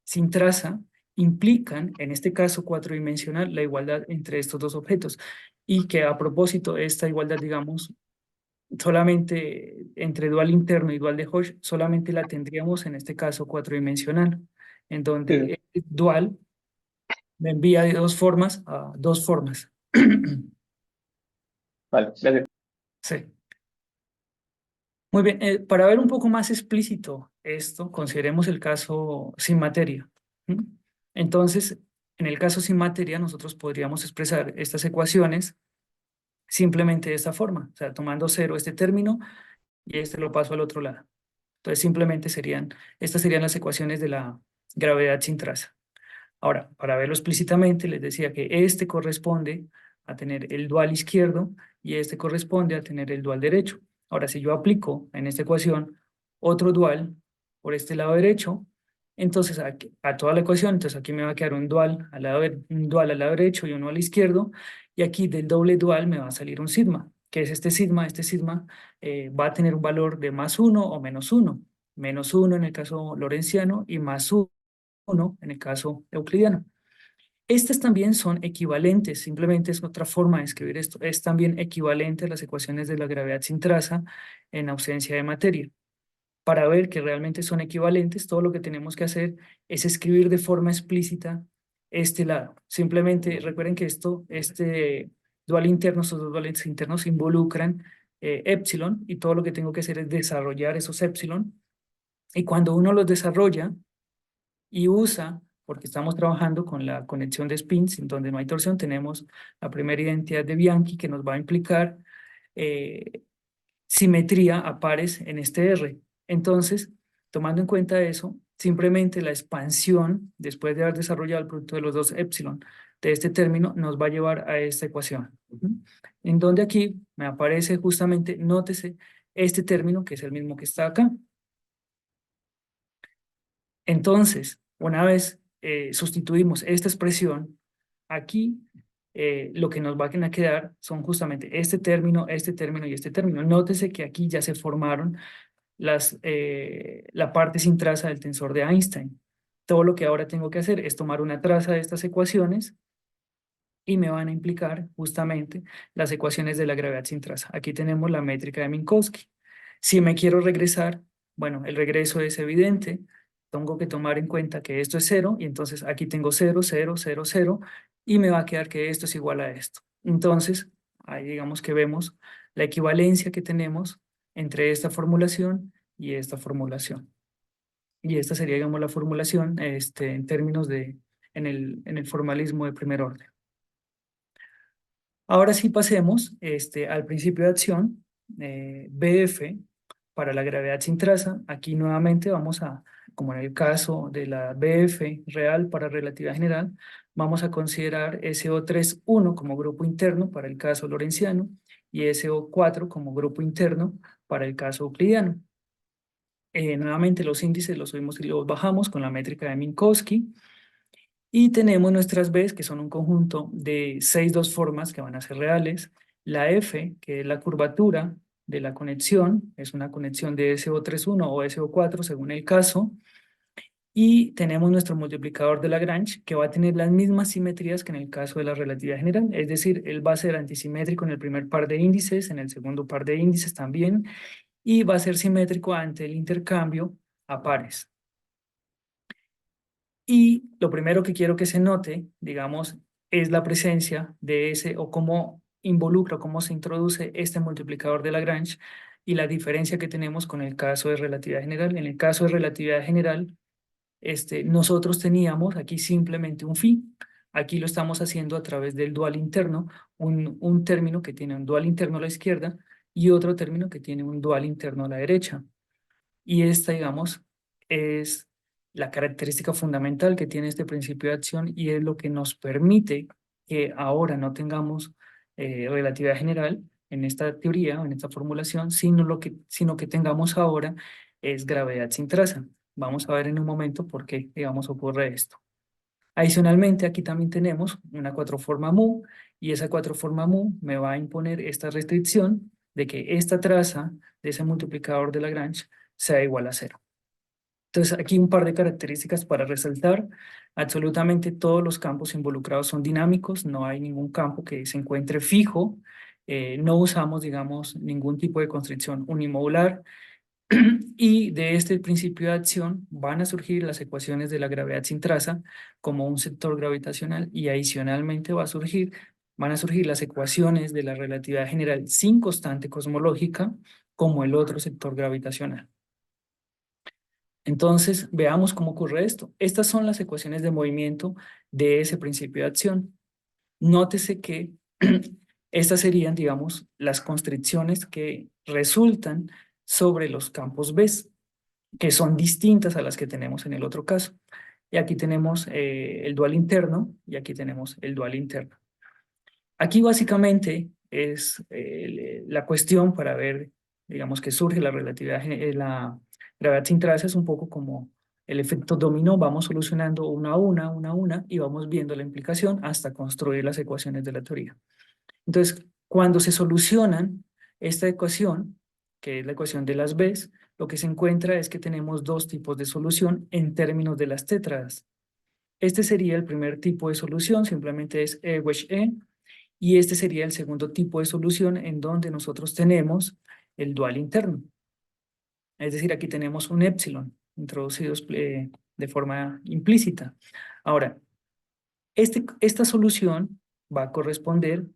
sin traza implican, en este caso cuatridimensional, la igualdad entre estos dos objetos, y que a propósito esta igualdad, digamos, solamente entre dual interno y dual de Hodge, solamente la tendríamos en este caso cuatridimensional, en Sí, donde el dual me envía de dos formas a dos formas. vale, gracias. Sí. Muy bien, para ver un poco más explícito esto, consideremos el caso sin materia. ¿Mm? Entonces, en el caso sin materia, nosotros podríamos expresar estas ecuaciones simplemente de esta forma, o sea, tomando cero este término y este lo paso al otro lado. Entonces, simplemente estas serían las ecuaciones de la gravedad sin traza. Ahora, para verlo explícitamente, les decía que este corresponde a tener el dual izquierdo y este corresponde a tener el dual derecho. Ahora, si yo aplico en esta ecuación otro dual por este lado derecho, Entonces, a toda la ecuación, entonces aquí me va a quedar un dual un dual al lado derecho y uno al izquierdo, y aquí del doble dual me va a salir un sigma, que es este sigma va a tener un valor de +1 o -1, -1 en el caso lorentziano y +1 en el caso euclidiano. Estas también son equivalentes, simplemente es otra forma de escribir esto, es también equivalente a las ecuaciones de la gravedad sin traza en ausencia de materia. Para ver que realmente son equivalentes, todo lo que tenemos que hacer es escribir de forma explícita este lado. Simplemente recuerden que este dual interno, estos dos duales internos involucran epsilon, y todo lo que tengo que hacer es desarrollar esos epsilon. Y cuando uno los desarrolla y usa, porque estamos trabajando con la conexión de spins, en donde no hay torsión, tenemos la primera identidad de Bianchi que nos va a implicar simetría a pares en este R. Entonces, tomando en cuenta eso, simplemente la expansión, después de haber desarrollado el producto de los dos epsilon de este término, nos va a llevar a esta ecuación. En donde aquí me aparece justamente, nótese, este término que es el mismo que está acá. Entonces, una vez sustituimos esta expresión, aquí lo que nos van a quedar son justamente este término y este término. Nótese que aquí ya se formaron la parte sin traza del tensor de Einstein. Todo lo que ahora tengo que hacer es tomar una traza de estas ecuaciones y me van a implicar justamente las ecuaciones de la gravedad sin traza. Aquí tenemos la métrica de Minkowski. Si me quiero regresar, bueno, el regreso es evidente. Tengo que tomar en cuenta que esto es 0, y entonces aquí tengo 0, 0, 0, 0, y me va a quedar que esto es igual a esto. Entonces, ahí digamos que vemos la equivalencia que tenemos entre esta formulación y esta formulación. Y esta sería, digamos, la formulación en términos en el formalismo de primer orden. Ahora sí pasemos al principio de acción, BF, para la gravedad sin traza. Aquí nuevamente vamos a, como en el caso de la BF real para relatividad general, vamos a considerar SO3,1 como grupo interno para el caso lorentziano y SO4 como grupo interno para el caso euclidiano. Nuevamente los índices los subimos y los bajamos con la métrica de Minkowski. Y tenemos nuestras B's, que son un conjunto de 6 dos formas que van a ser reales. La F, que es la curvatura de la conexión, es una conexión de SO3,1 o SO4 según el caso. Y tenemos nuestro multiplicador de Lagrange, que va a tener las mismas simetrías que en el caso de la relatividad general. Es decir, él va a ser antisimétrico en el primer par de índices, en el segundo par de índices también, y va a ser simétrico ante el intercambio a pares. Y lo primero que quiero que se note, digamos, es la presencia de ese, o cómo involucra, cómo se introduce este multiplicador de Lagrange y la diferencia que tenemos con el caso de relatividad general. En el caso de relatividad general, nosotros teníamos aquí simplemente un phi. Aquí lo estamos haciendo a través del dual interno, un término que tiene un dual interno a la izquierda y otro término que tiene un dual interno a la derecha. Y esta, digamos, es la característica fundamental que tiene este principio de acción, y es lo que nos permite que ahora no tengamos relatividad general en esta teoría o en esta formulación, sino que tengamos ahora es gravedad sin traza. Vamos a ver en un momento por qué, digamos, ocurre esto. Adicionalmente, aquí también tenemos una cuatroforma mu, y esa cuatroforma mu me va a imponer esta restricción de que esta traza de ese multiplicador de Lagrange sea igual a 0. Entonces, aquí un par de características para resaltar. Absolutamente todos los campos involucrados son dinámicos, no hay ningún campo que se encuentre fijo, no usamos, digamos, ningún tipo de constricción unimodular, y de este principio de acción van a surgir las ecuaciones de la gravedad sin traza como un sector gravitacional, y adicionalmente van a surgir las ecuaciones de la relatividad general sin constante cosmológica como el otro sector gravitacional. Entonces, veamos cómo ocurre esto. Estas son las ecuaciones de movimiento de ese principio de acción. Nótese que estas serían, digamos, las constricciones que resultan sobre los campos B, que son distintas a las que tenemos en el otro caso. Y aquí tenemos el dual interno y aquí tenemos el dual interno. Aquí básicamente es la cuestión para ver, digamos, que surge la relatividad, la gravedad sin traza, es un poco como el efecto dominó, vamos solucionando una a una, y vamos viendo la implicación hasta construir las ecuaciones de la teoría. Entonces, cuando se solucionan esta ecuación, que es la ecuación de las Bs, lo que se encuentra es que tenemos dos tipos de solución en términos de las tétradas. Este sería el primer tipo de solución, simplemente es E/E, y este sería el segundo tipo de solución en donde nosotros tenemos el dual interno. Es decir, aquí tenemos un épsilon introducidos de forma implícita. Ahora, esta solución va a corresponder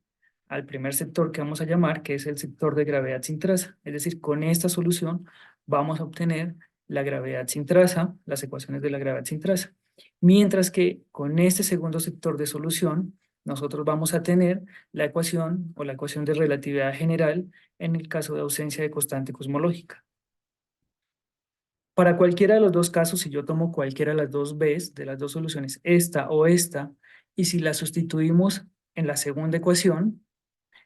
al primer sector que vamos a llamar, que es el sector de gravedad sin traza. Es decir, con esta solución vamos a obtener la gravedad sin traza, las ecuaciones de la gravedad sin traza. Mientras que con este segundo sector de solución, nosotros vamos a tener la ecuación o la ecuación de relatividad general en el caso de ausencia de constante cosmológica. Para cualquiera de los dos casos, si yo tomo cualquiera de las dos Bs, de las dos soluciones, esta o esta, y si la sustituimos en la segunda ecuación,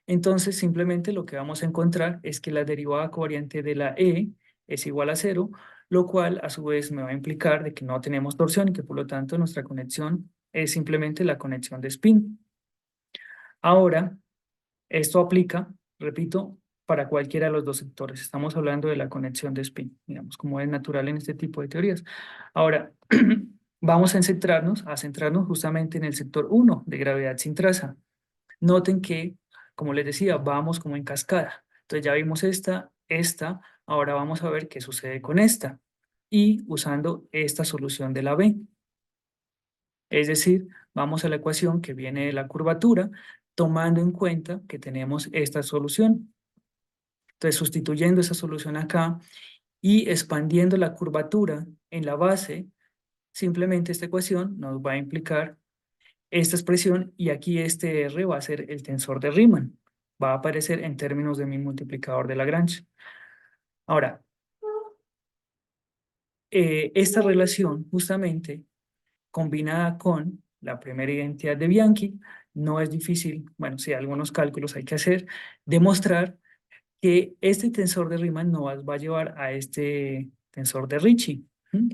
entonces simplemente lo que vamos a encontrar es que la derivada covariante de la E es igual a 0, lo cual a su vez me va a implicar de que no tenemos torsión y que por lo tanto nuestra conexión es simplemente la conexión de spin. Ahora, esto aplica, repito, para cualquiera de los dos sectores. Estamos hablando de la conexión de spin, digamos, como es natural en este tipo de teorías. Ahora, vamos a centrarnos justamente en el sector 1 de gravedad sin traza. Noten que, como les decía, vamos como en cascada. Entonces ya vimos esta, ahora vamos a ver qué sucede con esta. Y usando esta solución de la B. Es decir, vamos a la ecuación que viene de la curvatura, tomando en cuenta que tenemos esta solución. Entonces, sustituyendo esa solución acá y expandiendo la curvatura en la base, simplemente esta ecuación nos va a implicar esta expresión, y aquí este R va a ser el tensor de Riemann. Va a aparecer en términos de mi multiplicador de Lagrange. Ahora, esta relación justamente combinada con la primera identidad de Bianchi, no es difícil, bueno, sí, algunos cálculos hay que hacer, demostrar que este tensor de Riemann nos va a llevar a este tensor de Ricci,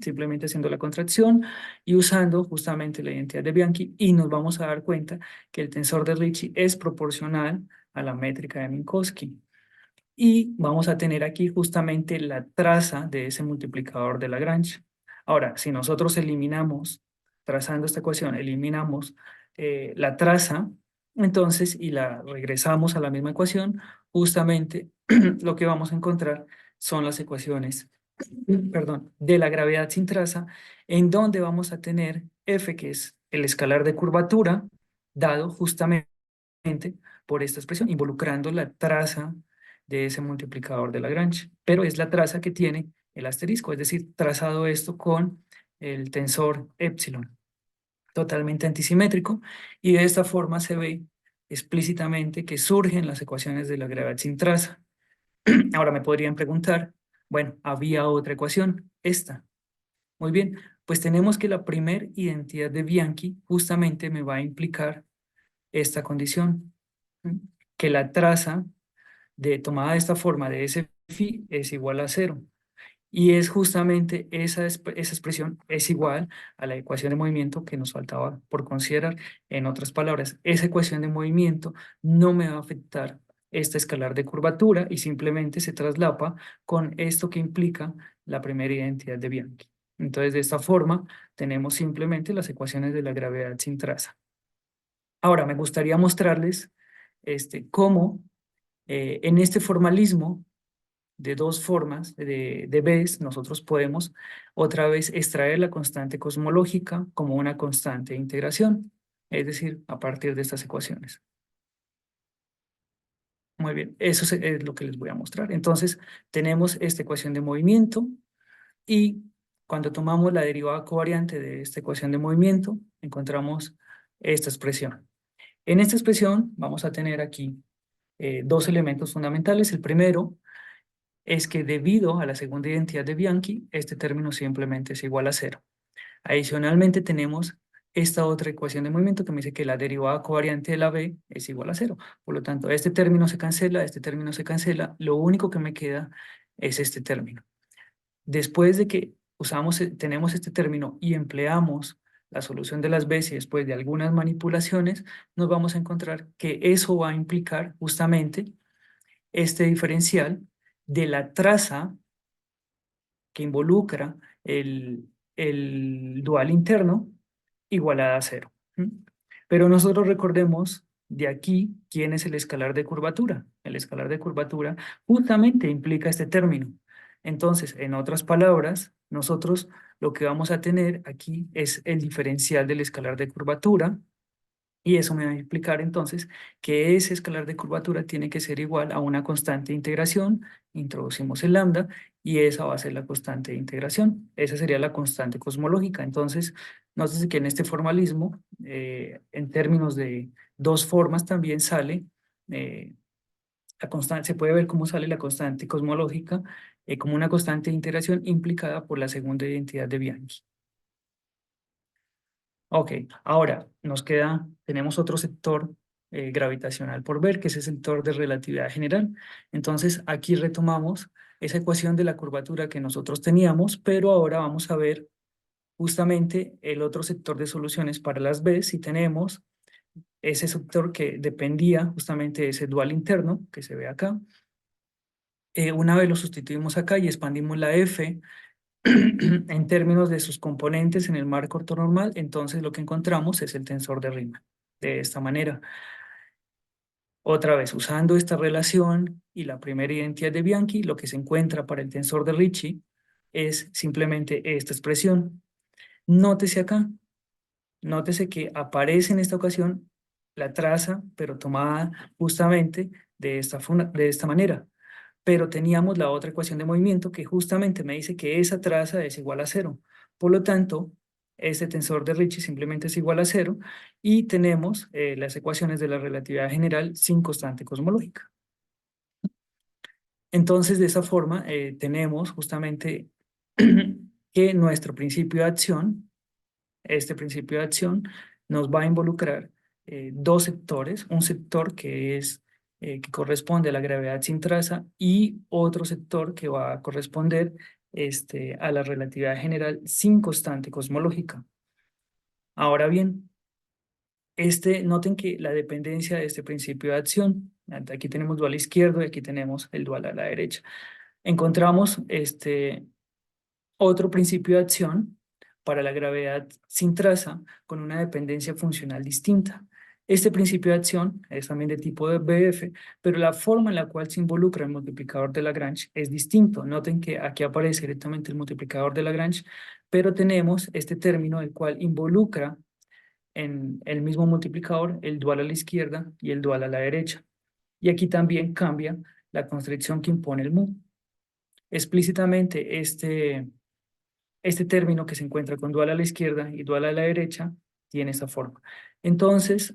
simplemente haciendo la contracción y usando justamente la identidad de Bianchi, y nos vamos a dar cuenta que el tensor de Ricci es proporcional a la métrica de Minkowski. Y vamos a tener aquí justamente la traza de ese multiplicador de Lagrange. Ahora, si nosotros eliminamos, trazando esta ecuación, eliminamos la traza, entonces, y la regresamos a la misma ecuación, justamente lo que vamos a encontrar son las ecuaciones, perdón, de la gravedad sin traza, en donde vamos a tener F, que es el escalar de curvatura, dado justamente por esta expresión, involucrando la traza de ese multiplicador de Lagrange, pero es la traza que tiene el asterisco, es decir, trazado esto con el tensor épsilon, totalmente antisimétrico, y de esta forma se ve explícitamente que surgen las ecuaciones de la gravedad sin traza. Ahora me podrían preguntar, bueno, había otra ecuación, esta. Muy bien, pues tenemos que la primer identidad de Bianchi justamente me va a implicar esta condición, que la traza tomada de esta forma de ese phi es igual a 0. Y es justamente esa expresión es igual a la ecuación de movimiento que nos faltaba por considerar. En otras palabras, esa ecuación de movimiento no me va a afectar esta escalar de curvatura y simplemente se traslapa con esto que implica la primera identidad de Bianchi. Entonces, de esta forma, tenemos simplemente las ecuaciones de la gravedad sin traza. Ahora, me gustaría mostrarles cómo en este formalismo de dos formas de Bs, nosotros podemos otra vez extraer la constante cosmológica como una constante de integración, es decir, a partir de estas ecuaciones. Muy bien, eso es lo que les voy a mostrar. Entonces, tenemos esta ecuación de movimiento y cuando tomamos la derivada covariante de esta ecuación de movimiento, encontramos esta expresión. En esta expresión vamos a tener aquí dos elementos fundamentales. El primero es que debido a la segunda identidad de Bianchi, este término simplemente es igual a 0. Adicionalmente tenemos esta otra ecuación de movimiento que me dice que la derivada covariante de la B es igual a 0. Por lo tanto, este término se cancela, este término se cancela, lo único que me queda es este término. Después de que tenemos este término y empleamos la solución de las veces después de algunas manipulaciones, nos vamos a encontrar que eso va a implicar justamente este diferencial de la traza que involucra el dual interno igualada a cero. Pero nosotros recordemos de aquí quién es el escalar de curvatura. El escalar de curvatura justamente implica este término. Entonces, en otras palabras, nosotros lo que vamos a tener aquí es el diferencial del escalar de curvatura, y eso me va a implicar entonces que ese escalar de curvatura tiene que ser igual a una constante de integración. Introducimos el lambda y esa va a ser la constante de integración. Esa sería la constante cosmológica. Entonces, nótese que en este formalismo, en términos de dos formas también sale la constante, se puede ver cómo sale la constante cosmológica como una constante de integración implicada por la segunda identidad de Bianchi. Ok, ahora tenemos otro sector gravitacional por ver, que es el sector de relatividad general. Entonces, aquí retomamos esa ecuación de la curvatura que nosotros teníamos, pero ahora vamos a ver justamente el otro sector de soluciones para las B, si tenemos ese sector que dependía justamente de ese dual interno que se ve acá. Una vez lo sustituimos acá y expandimos la F en términos de sus componentes en el marco ortonormal, entonces lo que encontramos es el tensor de Riemann. De esta manera, otra vez usando esta relación y la primera identidad de Bianchi, lo que se encuentra para el tensor de Ricci es simplemente esta expresión. Nótese acá, nótese que aparece en esta ocasión la traza, pero tomada justamente de esta manera. Pero teníamos la otra ecuación de movimiento que justamente me dice que esa traza es igual a cero. Por lo tanto, este tensor de Ricci simplemente es igual a cero y tenemos las ecuaciones de la relatividad general sin constante cosmológica. Entonces, de esa forma, tenemos justamente que nuestro principio de acción, este principio de acción, nos va a involucrar dos sectores, un sector que corresponde a la gravedad sin traza y otro sector que va a corresponder a la relatividad general sin constante cosmológica. Ahora bien, noten que la dependencia de este principio de acción, aquí tenemos dual izquierdo y aquí tenemos el dual a la derecha. Encontramos otro principio de acción para la gravedad sin traza con una dependencia funcional distinta. Este principio de acción es también de tipo de BF, pero la forma en la cual se involucra el multiplicador de Lagrange es distinto. Noten que aquí aparece directamente el multiplicador de Lagrange, pero tenemos este término el cual involucra en el mismo multiplicador el dual a la izquierda y el dual a la derecha. Y aquí también cambia la constricción que impone el mu. Explícitamente este término que se encuentra con dual a la izquierda y dual a la derecha tiene esta forma. Entonces,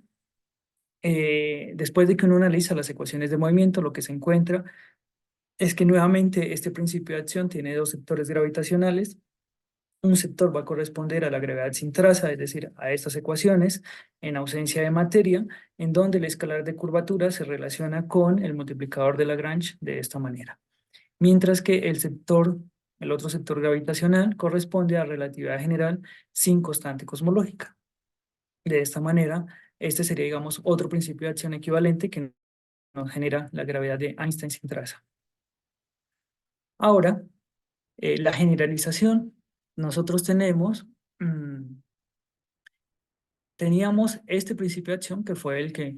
después de que uno analiza las ecuaciones de movimiento, lo que se encuentra es que nuevamente este principio de acción tiene dos sectores gravitacionales. Un sector va a corresponder a la gravedad sin traza, es decir, a estas ecuaciones, en ausencia de materia, en donde el escalar de curvatura se relaciona con el multiplicador de Lagrange de esta manera. Mientras que el otro sector gravitacional corresponde a relatividad general sin constante cosmológica. De esta manera, este sería, digamos, otro principio de acción equivalente que nos genera la gravedad de Einstein sin traza. Ahora, la generalización. Nosotros teníamos este principio de acción que fue el que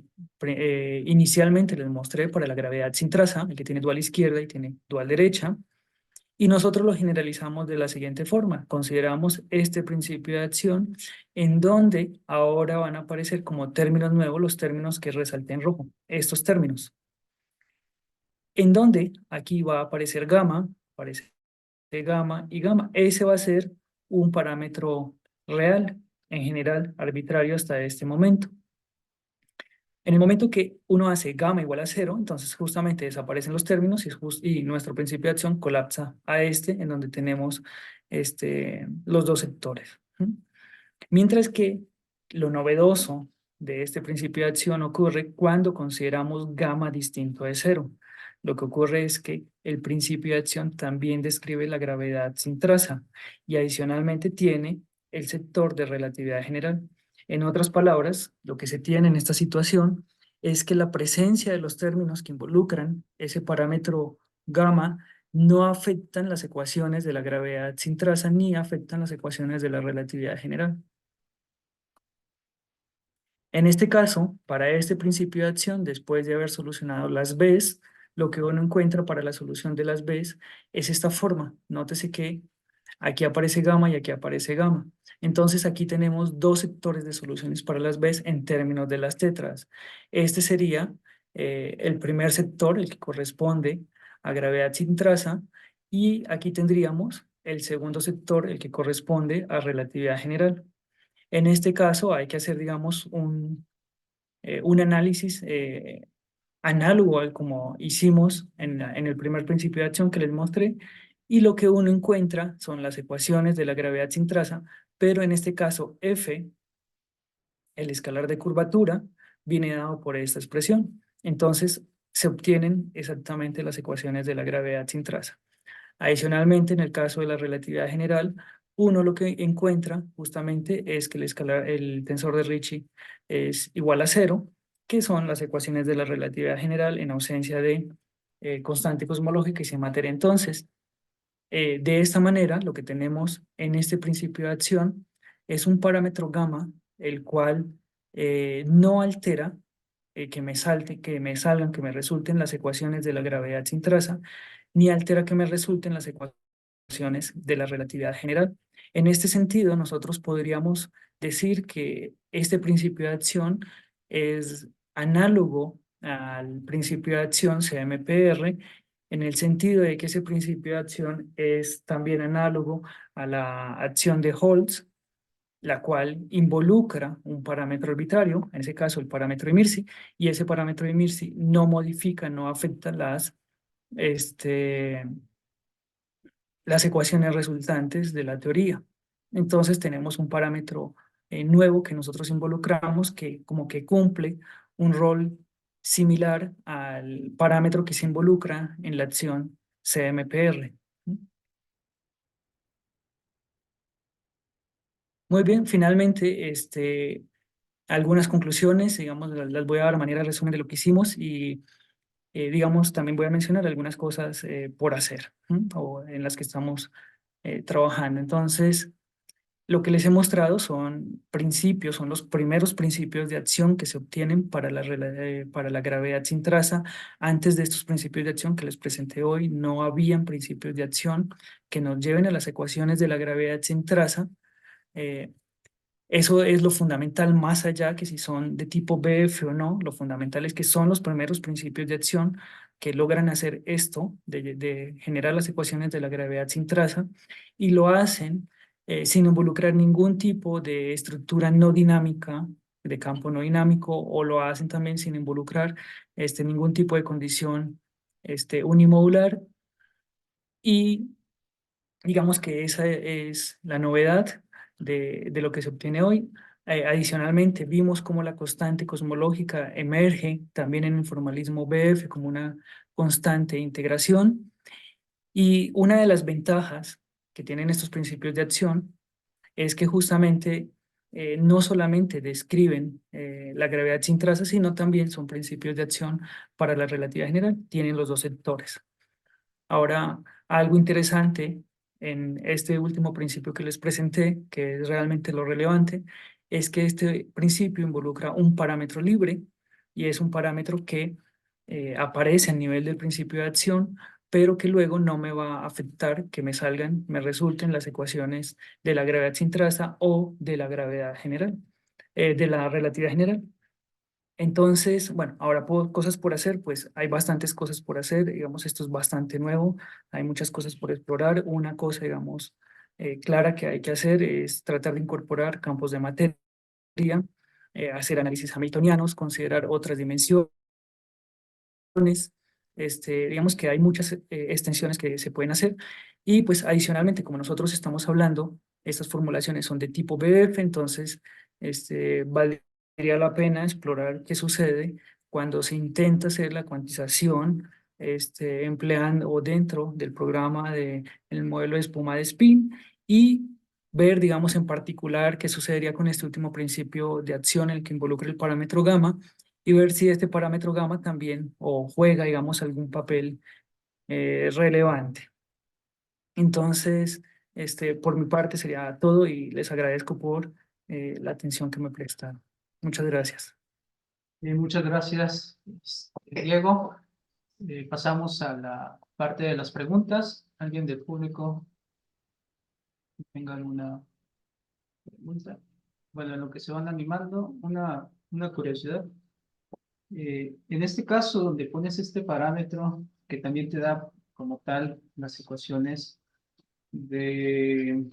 inicialmente les mostré para la gravedad sin traza, el que tiene dual izquierda y tiene dual derecha. Y nosotros lo generalizamos de la siguiente forma. Consideramos este principio de acción en donde ahora van a aparecer como términos nuevos los términos que resalté en rojo. Estos términos. En donde aquí va a aparecer gamma, aparece gamma y gamma. Ese va a ser un parámetro real, en general arbitrario hasta este momento. En el momento que uno hace gamma igual a 0, entonces justamente desaparecen los términos y nuestro principio de acción colapsa a en donde tenemos los dos sectores. Mientras que lo novedoso de este principio de acción ocurre cuando consideramos gamma distinto de 0. Lo que ocurre es que el principio de acción también describe la gravedad sin traza y adicionalmente tiene el sector de relatividad general. En otras palabras, lo que se tiene en esta situación es que la presencia de los términos que involucran ese parámetro gamma no afectan las ecuaciones de la gravedad sin traza ni afectan las ecuaciones de la relatividad general. En este caso, para este principio de acción, después de haber solucionado las B's, lo que uno encuentra para la solución de las B's es esta forma. Nótese que aquí aparece gamma y aquí aparece gamma. Entonces aquí tenemos dos sectores de soluciones para las B's en términos de las tetras. Este sería el primer sector, el que corresponde a gravedad sin traza, y aquí tendríamos el segundo sector, el que corresponde a relatividad general. En este caso hay que hacer, digamos, un análisis análogo al como hicimos en el primer principio de acción que les mostré, y lo que uno encuentra son las ecuaciones de la gravedad sin traza, pero en este caso F, el escalar de curvatura, viene dado por esta expresión. Entonces se obtienen exactamente las ecuaciones de la gravedad sin traza. Adicionalmente, en el caso de la relatividad general, uno lo que encuentra justamente es que el tensor de Ricci es igual a cero, que son las ecuaciones de la relatividad general en ausencia de constante cosmológica y sin materia. Entonces, de esta manera, lo que tenemos en este principio de acción es un parámetro gamma, el cual no altera que me salgan, que me resulten las ecuaciones de la gravedad sin traza, ni altera que me resulten las ecuaciones de la relatividad general. En este sentido, nosotros podríamos decir que este principio de acción es análogo al principio de acción CMPR, en el sentido de que ese principio de acción es también análogo a la acción de Holtz, la cual involucra un parámetro arbitrario, en ese caso el parámetro de Mirci, y ese parámetro de Mirci no modifica, no afecta las ecuaciones resultantes de la teoría. Entonces tenemos un parámetro nuevo que nosotros involucramos que como que cumple un rol similar al parámetro que se involucra en la acción CMPR. Muy bien, finalmente, algunas conclusiones, digamos, las voy a dar de manera resumen de lo que hicimos y, digamos, también voy a mencionar algunas cosas por hacer, o en las que estamos trabajando. Entonces, lo que les he mostrado son principios, son los primeros principios de acción que se obtienen para para la gravedad sin traza. Antes de estos principios de acción que les presenté hoy, no habían principios de acción que nos lleven a las ecuaciones de la gravedad sin traza. Eso es lo fundamental, más allá que si son de tipo BF o no, lo fundamental es que son los primeros principios de acción que logran hacer esto, de generar las ecuaciones de la gravedad sin traza, y lo hacen sin involucrar ningún tipo de estructura no dinámica, de campo no dinámico, o lo hacen también sin involucrar ningún tipo de condición unimodular, y digamos que esa es la novedad de lo que se obtiene hoy. Adicionalmente, vimos cómo la constante cosmológica emerge también en el formalismo BF como una constante de integración. Y una de las ventajas que tienen estos principios de acción es que justamente no solamente describen la gravedad sin traza, sino también son principios de acción para la relatividad general. Tienen los dos sectores. Ahora, algo interesante en este último principio que les presenté, que es realmente lo relevante, es que este principio involucra un parámetro libre y es un parámetro que aparece a nivel del principio de acción, pero que luego no me va a afectar que me resulten las ecuaciones de la gravedad sin traza o de la gravedad general, de la relatividad general. Entonces, bueno, ahora cosas por hacer, pues hay bastantes cosas por hacer, digamos, esto es bastante nuevo, hay muchas cosas por explorar. Una cosa, digamos, clara que hay que hacer es tratar de incorporar campos de materia, hacer análisis hamiltonianos, considerar otras dimensiones, digamos que hay muchas extensiones que se pueden hacer, y pues adicionalmente, como nosotros estamos hablando, estas formulaciones son de tipo BF, entonces valdría la pena explorar qué sucede cuando se intenta hacer la cuantización empleando o dentro del programa del modelo de espuma de spin y ver, digamos, en particular qué sucedería con este último principio de acción en el que involucra el parámetro gamma y ver si este parámetro gamma también o juega, digamos, algún papel relevante. Entonces, por mi parte sería todo y les agradezco por la atención que me prestaron. Muchas gracias. Muchas gracias, Diego. Pasamos a la parte de las preguntas. ¿Alguien del público tenga alguna pregunta? Bueno, en lo que se van animando, una curiosidad. En este caso, donde pones este parámetro que también te da como tal las ecuaciones de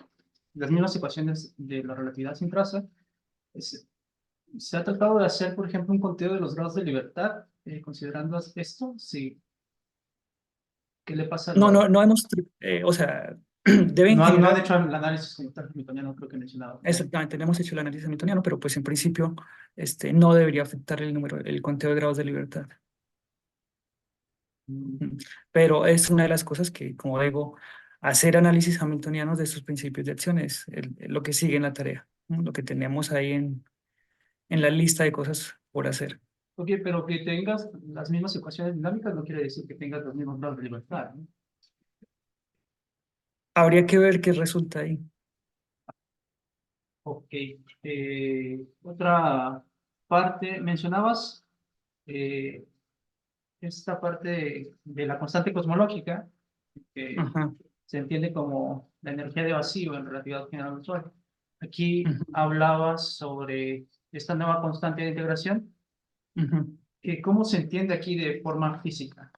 las mismas ecuaciones de la relatividad sin traza, se ha tratado de hacer, por ejemplo, un conteo de los grados de libertad, considerando esto. Sí. ¿Qué le pasa a No, los... no hemos, o sea, deben No han generar, hecho el análisis hamiltoniano, creo que he mencionado. exactamente, tenemos hecho el análisis hamiltoniano, pero pues en principio no debería afectar el número, el conteo de grados de libertad. Mm, Pero es una de las cosas que, como digo, hacer análisis hamiltonianos de estos principios de acción es lo que sigue en la tarea, ¿no? Lo que tenemos ahí en la lista de cosas por hacer. Ok, pero que tengas las mismas ecuaciones dinámicas no quiere decir que tengas los mismos grados de libertad, ¿no? Habría que ver qué resulta ahí. Ok. Otra parte, mencionabas eh, esta parte de la constante cosmológica, que Ajá, se entiende como la energía de vacío en relatividad general del Sol. Aquí ujú, hablabas sobre esta nueva constante de integración. ujú. ¿Cómo se entiende aquí de forma física?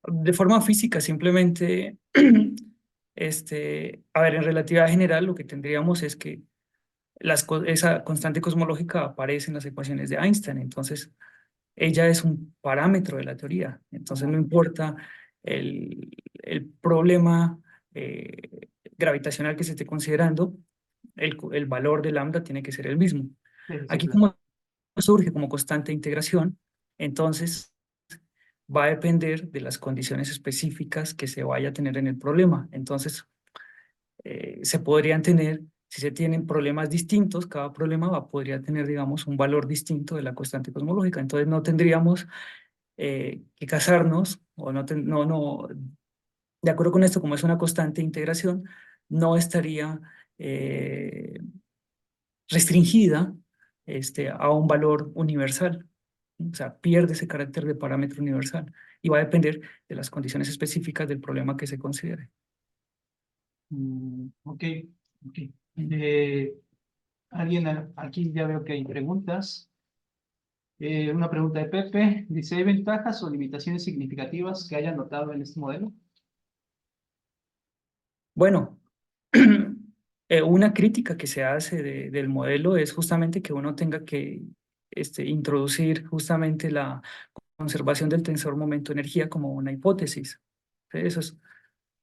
De forma física, simplemente, a ver, en relatividad general lo que tendríamos es que esa constante cosmológica aparece en las ecuaciones de Einstein, entonces ella es un parámetro de la teoría, entonces Ajá. no importa el problema gravitacional que se esté considerando, el valor de lambda tiene que ser el mismo. Sí, sí, Aquí claro. como surge como constante de integración, entonces va a depender de las condiciones específicas que se vaya a tener en el problema. Entonces, se podrían tener, si se tienen problemas distintos, cada problema podría tener, digamos, un valor distinto de la constante cosmológica. Entonces, no tendríamos que casarnos, o no, de acuerdo con esto, como es una constante de integración, no estaría restringida a un valor universal. O sea, pierde ese carácter de parámetro universal y va a depender de las condiciones específicas del problema que se considere. Ok, ok. Eh, aquí ya veo que hay preguntas. Una pregunta de Pepe. Dice, ¿hay ventajas o limitaciones significativas que haya notado en este modelo? Bueno, una crítica que se hace del modelo es justamente que uno tenga que introducir justamente la conservación del tensor momento-energía como una hipótesis. Eso es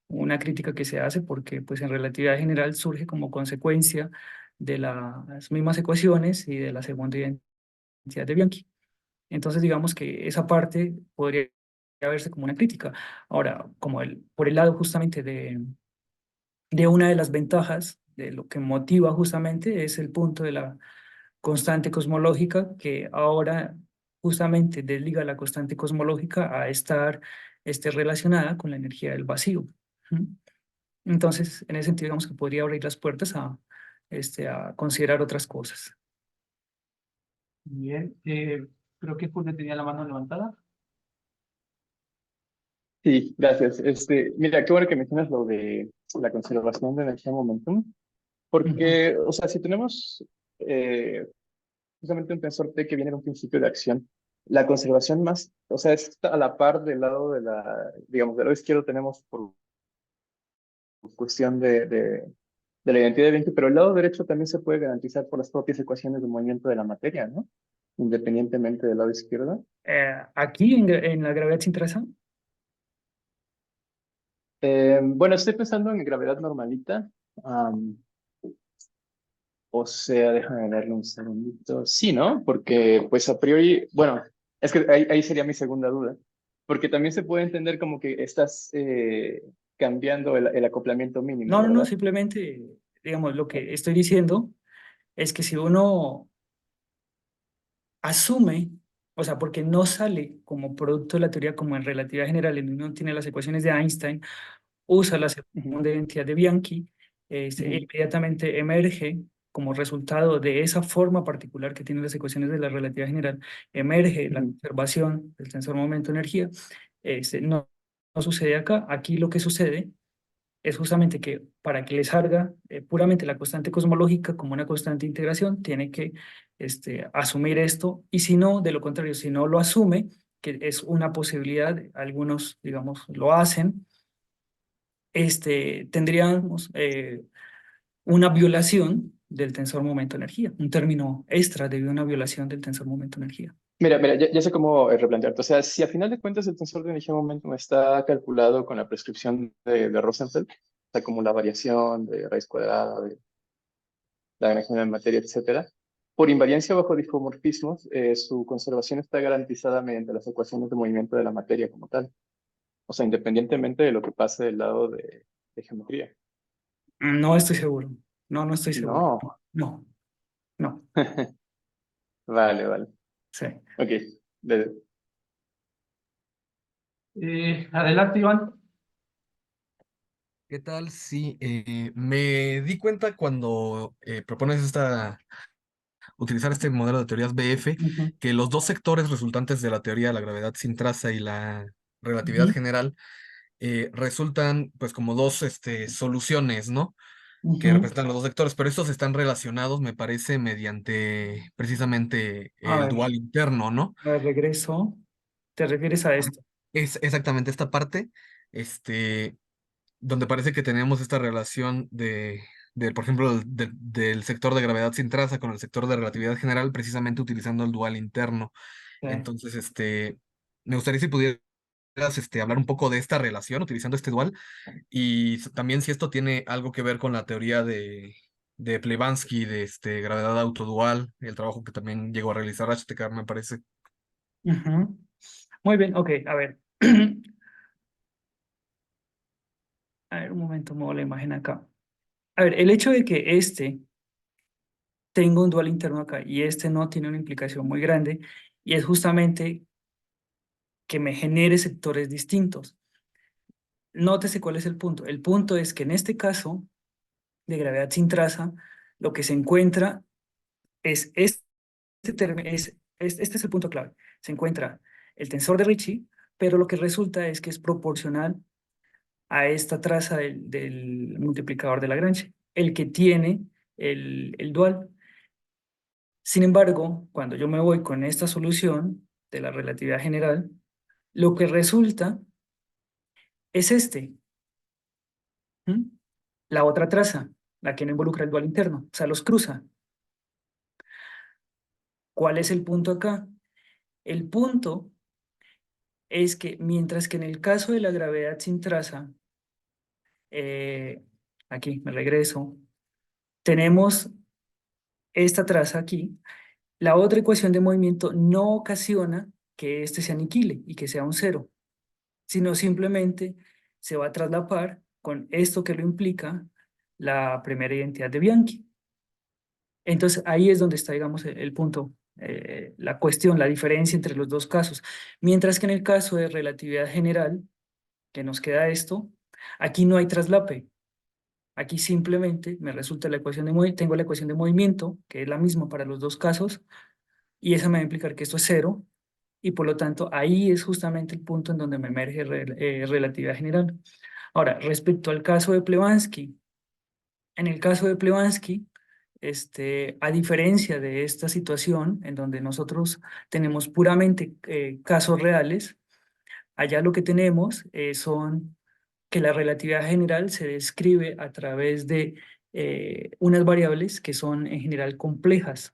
una crítica que se hace porque pues, en relatividad general surge como consecuencia de las mismas ecuaciones y de la segunda identidad de Bianchi. Entonces, digamos que esa parte podría verse como una crítica. Ahora, por el lado justamente de una de las ventajas de lo que motiva justamente es el punto de la constante cosmológica que ahora justamente desliga la constante cosmológica a estar relacionada con la energía del vacío. ¿Mm? Entonces, en ese sentido, digamos que podría abrir las puertas a considerar otras cosas. Bien. Creo que Julio tenía la mano levantada. Sí, gracias. Mira, qué bueno que mencionas lo de la conservación de energía momentum, Ujú. porque, o sea, si tenemos justamente un tensor T que viene de un principio de acción, la conservación más, o sea, está a la par del lado de digamos, del lado izquierdo tenemos por cuestión de la identidad de Bianchi, pero el lado derecho también se puede garantizar por las propias ecuaciones de movimiento de la materia, ¿no? Independientemente del lado izquierdo. Aquí en la gravedad sin traza, Bueno, estoy pensando en gravedad normalita. am, o sea, déjame darle un segundito. Sí, ¿no? Porque, pues, a priori, bueno, es que ahí sería mi segunda duda. Porque también se puede entender como que estás cambiando el acoplamiento mínimo, No, ¿verdad? simplemente, digamos, lo que estoy diciendo es que si uno asume, o sea, porque no sale como producto de la teoría como en relatividad general, en uno tiene las ecuaciones de Einstein, usa la Ujú, segunda identidad de Bianchi, ujú, inmediatamente emerge como resultado de esa forma particular que tienen las ecuaciones de la relatividad general, emerge la ujú. conservación del tensor momento-energía. No sucede acá. Aquí lo que sucede es justamente que para que le salga puramente la constante cosmológica como una constante de integración, tiene que asumir esto, y si no, de lo contrario, si no lo asume, que es una posibilidad, algunos, digamos, lo hacen, tendríamos una violación del tensor momento-energía, un término extra debido a una violación del tensor momento-energía. Mira, ya sé cómo replantearte. O sea, si a final de cuentas el tensor de energía momentum está calculado con la prescripción de Rosenfeld, o sea, como la variación de raíz cuadrada, de la energía de materia, etcétera, por invariancia bajo difomorfismos, su conservación está garantizada mediante las ecuaciones de movimiento de la materia como tal. O sea, independientemente de lo que pase del lado de geometría. No estoy seguro. No estoy seguro. No. No, no. Vale, vale. Sí. Ok. Le- Adelante, Iván. ¿Qué tal? Sí, me di cuenta cuando propones utilizar este modelo de teorías BF, Ujú, que los dos sectores resultantes de la teoría de la gravedad sin traza y la relatividad ujú, general resultan pues como dos soluciones, ¿no? Que ujú. representan los dos sectores, pero estos están relacionados, me parece, mediante precisamente A el ver, dual interno, ¿no? de regreso. ¿Te refieres a esto? Es exactamente esta parte, este, donde parece que tenemos esta relación por ejemplo, del sector de gravedad sin traza con el sector de relatividad general, precisamente utilizando el dual interno. Sí. Entonces, me gustaría si pudieras, hablar un poco de esta relación utilizando este dual y también si esto tiene algo que ver con la teoría de Plebanski de gravedad autodual, el trabajo que también llegó a realizar HTK, me parece. Ujú. Muy bien, ok, a ver. A ver, un momento, muevo la imagen acá. A ver, el hecho de que tenga un dual interno acá y no tiene una implicación muy grande, y es justamente que me genere sectores distintos. Nótese cuál es el punto. El punto es que en este caso de gravedad sin traza, lo que se encuentra es este es el punto clave. Se encuentra el tensor de Ricci, pero lo que resulta es que es proporcional a esta traza del multiplicador de Lagrange, el que tiene el dual. Sin embargo, cuando yo me voy con esta solución de la relatividad general, lo que resulta es ¿m? La otra traza, la que no involucra el dual interno, o sea, los cruza. ¿Cuál es el punto acá? El punto es que mientras que en el caso de la gravedad sin traza, eh, aquí me regreso, tenemos esta traza aquí, la otra ecuación de movimiento no ocasiona que este se aniquile y que sea un cero, sino simplemente se va a traslapar con esto que lo implica la primera identidad de Bianchi. Entonces ahí es donde está, digamos, el punto, la cuestión, la diferencia entre los dos casos. Mientras que en el caso de relatividad general, que nos queda esto, aquí no hay traslape. Aquí simplemente me resulta la ecuación de movimiento, tengo la ecuación de movimiento, que es la misma para los dos casos, y esa me va a implicar que esto es cero, y por lo tanto ahí es justamente el punto en donde me emerge relatividad general. Ahora, respecto al caso de Plebanski, en el caso de Plebanski, a diferencia de esta situación en donde nosotros tenemos puramente casos reales, allá lo que tenemos son que la relatividad general se describe a través de unas variables que son en general complejas.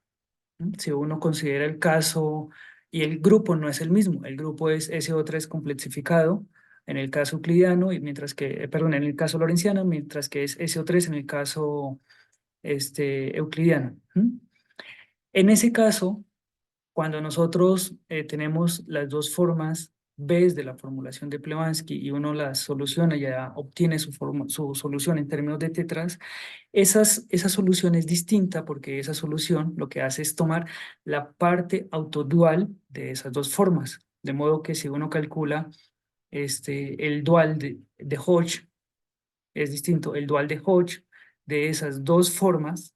Si uno considera el caso, y el grupo no es el mismo, el grupo es SO3 complexificado en el caso euclidiano, y mientras que, perdón, en el caso lorentziano, mientras que es SO3 en el caso euclidiano. En ese caso, cuando nosotros tenemos las dos formas B's de la formulación de Plebanski y uno las soluciona y ya obtiene su solución en términos de tetras, esa solución es distinta porque esa solución lo que hace es tomar la parte autodual de esas dos formas. De modo que si uno calcula el dual de Hodge, es distinto el dual de Hodge de esas dos formas.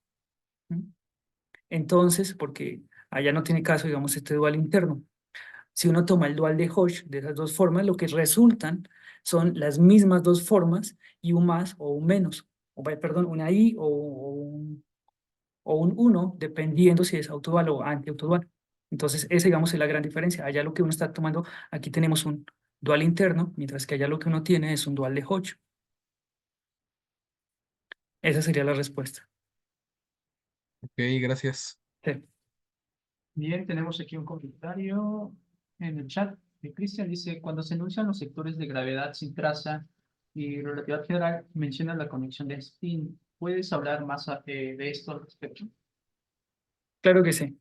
Entonces, porque allá no tiene caso, digamos, este dual interno. Si uno toma el dual de Hodge de esas dos formas, lo que resultan son las mismas dos formas y un más o un menos. Perdón, una I o un 1, dependiendo si es autodual o antiautodual. Entonces, esa, digamos, es la gran diferencia. Allá lo que uno está tomando, aquí tenemos un dual interno, mientras que allá lo que uno tiene es un dual de Hodge. Esa sería la respuesta. Ok, gracias. Sí. Bien, tenemos aquí un comentario en el chat de Cristian. Dice, cuando se enuncian los sectores de gravedad sin traza y relatividad general, menciona la conexión de spin. ¿Puedes hablar más de esto al respecto? Claro que sí.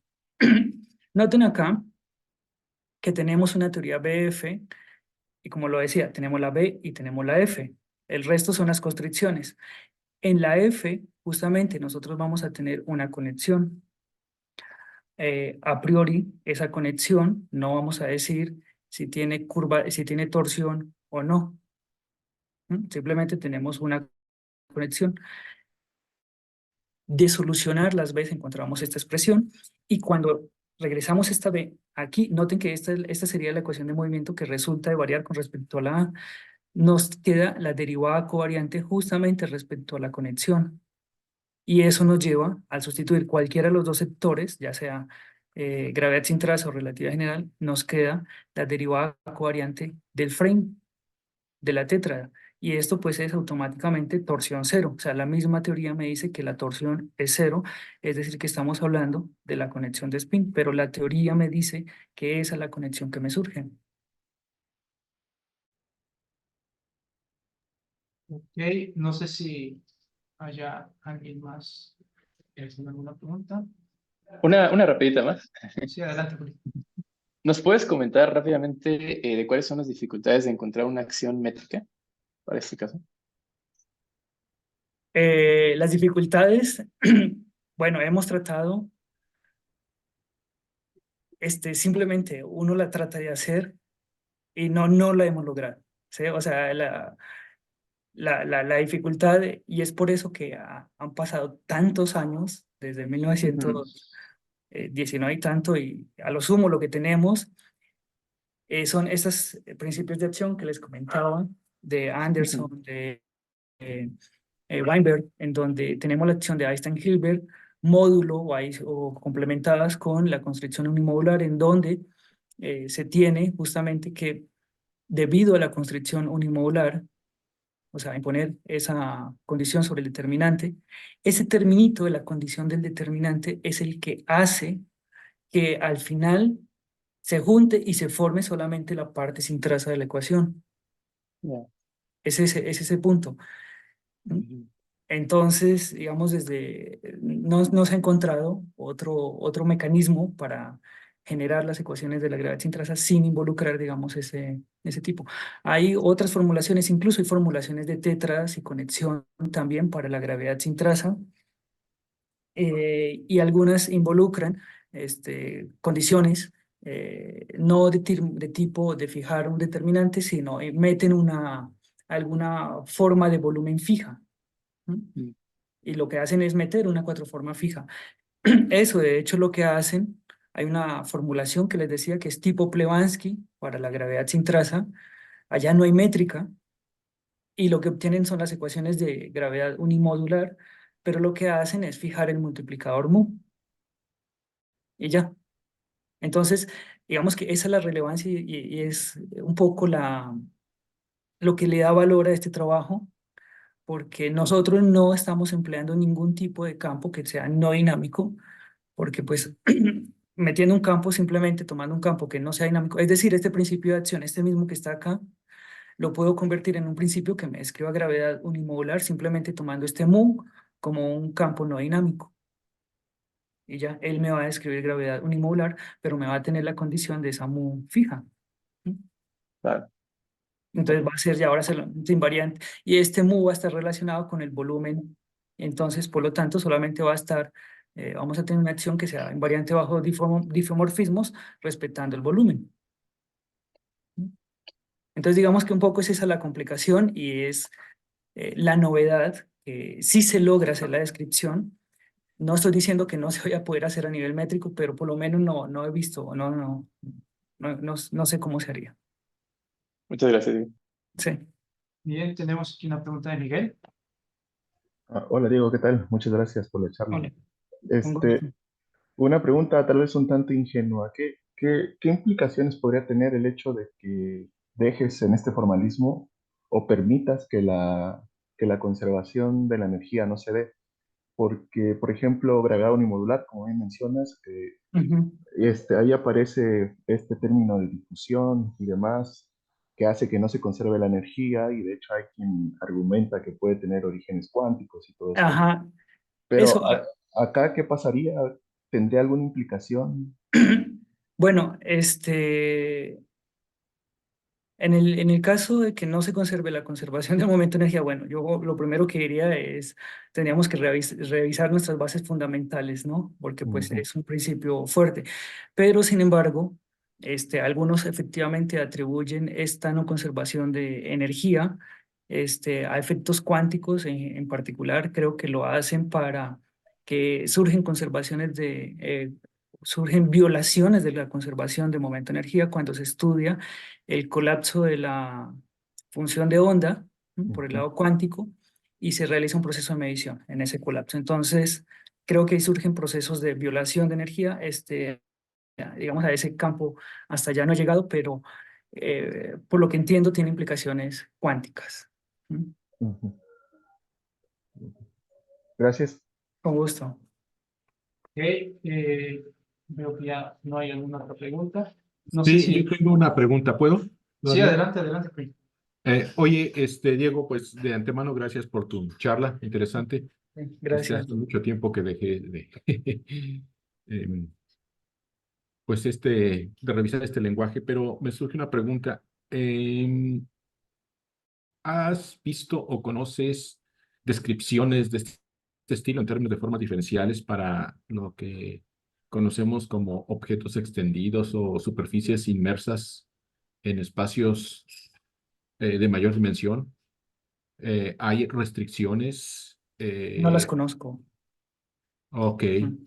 Noten acá que tenemos una teoría BF y como lo decía, tenemos la B y tenemos la F. El resto son las constricciones. En la F, justamente, nosotros vamos a tener una conexión. A priori, esa conexión no vamos a decir si tiene curva, si tiene torsión o no. Simplemente tenemos una conexión. De solucionar las B's encontramos esta expresión y cuando regresamos esta B, aquí noten que esta sería la ecuación de movimiento que resulta de variar con respecto a la A. Nos queda la derivada covariante justamente respecto a la conexión. Y eso nos lleva al sustituir cualquiera de los dos sectores, ya sea gravedad sin traza o relatividad general, nos queda la derivada covariante del frame, de la tétrada. Y esto pues es automáticamente torsión cero. O sea, la misma teoría me dice que la torsión es cero, es decir, que estamos hablando de la conexión de spin, pero la teoría me dice que esa es la conexión que me surge. Ok, no sé si haya alguien más que haga alguna pregunta. Una rapidita más. Sí, adelante, Juli. ¿Nos puedes comentar rápidamente de cuáles son las dificultades de encontrar una acción métrica para este caso? Las dificultades, bueno, hemos tratado, simplemente uno la trata de hacer y no la hemos logrado. ¿Sí? O sea, la dificultad, y es por eso que han pasado tantos años, desde 1919 y tanto, y a lo sumo lo que tenemos son estos principios de acción que les comentaba, de Anderson, de Weinberg, en donde tenemos la acción de Einstein-Hilbert, módulo o complementadas con la constricción unimodular, en donde se tiene justamente que debido a la constricción unimodular, o sea, imponer esa condición sobre el determinante, ese terminito de la condición del determinante es el que hace que al final se junte y se forme solamente la parte sin traza de la ecuación. Yeah. Es ese punto. Entonces, digamos, no se ha encontrado otro mecanismo para generar las ecuaciones de la gravedad sin traza sin involucrar, digamos, ese tipo. Hay otras formulaciones, incluso hay formulaciones de tetras y conexión también para la gravedad sin traza, y algunas involucran condiciones no de tipo de fijar un determinante, sino meten alguna forma de volumen fija. Y lo que hacen es meter una cuatroforma fija. Eso, de hecho, lo que hacen, hay una formulación que les decía que es tipo Plebanski para la gravedad sin traza. Allá no hay métrica y lo que obtienen son las ecuaciones de gravedad unimodular, pero lo que hacen es fijar el multiplicador mu. Y ya. Entonces, digamos que esa es la relevancia y es un poco lo que le da valor a este trabajo, porque nosotros no estamos empleando ningún tipo de campo que sea no dinámico, porque pues metiendo un campo, simplemente tomando un campo que no sea dinámico, es decir, este principio de acción, este mismo que está acá, lo puedo convertir en un principio que me describa gravedad unimodular simplemente tomando este mu como un campo no dinámico. Y ya, él me va a describir gravedad unimodular, pero me va a tener la condición de esa mu fija. Claro. Entonces va a ser ya ahora invariante. Y este mu va a estar relacionado con el volumen. Entonces, por lo tanto, solamente va a estar, vamos a tener una acción que sea invariante bajo difeomorfismos respetando el volumen. Entonces, digamos que un poco es esa la complicación y es la novedad, que sí se logra hacer la descripción. No estoy diciendo que no se vaya a poder hacer a nivel métrico, pero por lo menos no he visto, no sé cómo se haría. Muchas gracias, Diego. Sí. Bien, tenemos aquí una pregunta de Miguel. Hola Diego, ¿qué tal? Muchas gracias por la charla. Hola, un gusto. Una pregunta tal vez un tanto ingenua. ¿Qué implicaciones podría tener el hecho de que dejes en este formalismo o permitas que la conservación de la energía no se dé? Porque, por ejemplo, gravedad unimodular, como bien mencionas, Ujú. ahí aparece este término de difusión y demás, que hace que no se conserve la energía, y de hecho hay quien argumenta que puede tener orígenes cuánticos y todo esto. Ajá, eso. Pero acá, ¿qué pasaría? ¿Tendría alguna implicación? Bueno, en el caso de que no se conserve la conservación del momento de energía, bueno, yo lo primero que diría es, tendríamos que revisar nuestras bases fundamentales, ¿no? Porque pues Ujú, es un principio fuerte. Pero sin embargo, algunos efectivamente atribuyen esta no conservación de energía, a efectos cuánticos en particular. Creo que lo hacen para que surgen violaciones de la conservación de momento de energía cuando se estudia el colapso de la función de onda, ¿no? Por el ujú, lado cuántico, y se realiza un proceso de medición en ese colapso. Entonces, creo que ahí surgen procesos de violación de energía, digamos, a ese campo hasta allá no he llegado, pero por lo que entiendo tiene implicaciones cuánticas. ¿Mm? ujú. Gracias. Con gusto. Ok, veo que ya no hay alguna otra pregunta. No sé Sí, yo si... tengo una pregunta, ¿puedo? Sí, ¿Todavía? adelante, adelante. Cris. Oye, Diego, pues de antemano, gracias por tu charla, interesante. Gracias. Hace mucho tiempo que dejé de, em, pues de revisar este lenguaje, pero me surge una pregunta. ¿Has visto o conoces descripciones de este estilo en términos de formas diferenciales para lo que conocemos como objetos extendidos o superficies inmersas en espacios de mayor dimensión? ¿Hay restricciones? No las conozco. Ok, ¿Mm?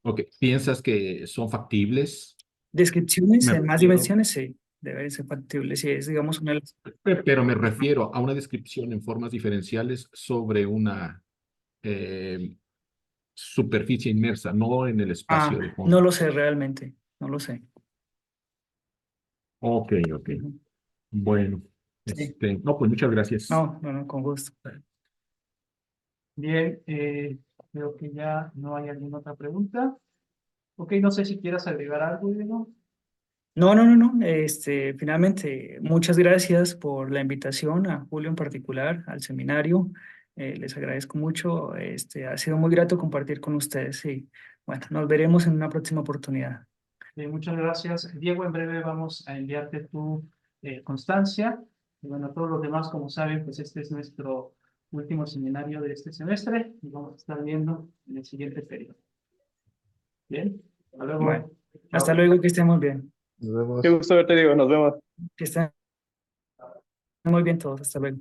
ok. ¿Piensas que son factibles? Descripciones Me en más refiero, dimensiones, sí, deben ser factibles. Si es, digamos, una de las... pero me refiero a una descripción en formas diferenciales sobre una eh, superficie inmersa, no en el espacio de No fondo. lo sé realmente, no lo sé. Ok, ok. Ujú. Bueno, Sí, no, pues muchas gracias. no, con gusto. Bien, creo que ya no hay alguna otra pregunta. Ok, no sé si quieras agregar algo, Diego. No. Finalmente, muchas gracias por la invitación, a Julio en particular, al seminario. Les agradezco mucho. Ha sido muy grato compartir con ustedes y bueno, nos veremos en una próxima oportunidad. Muchas gracias. Diego, en breve vamos a enviarte tu constancia. Y bueno, todos los demás, como saben, pues este es nuestro último seminario de este semestre y vamos a estar viendo en el siguiente periodo. Bien, hasta Bueno, luego. hasta Chao. luego, que estén muy bien. Nos vemos. Qué gusto verte, Diego. Nos vemos. Que estén muy bien todos. Hasta luego.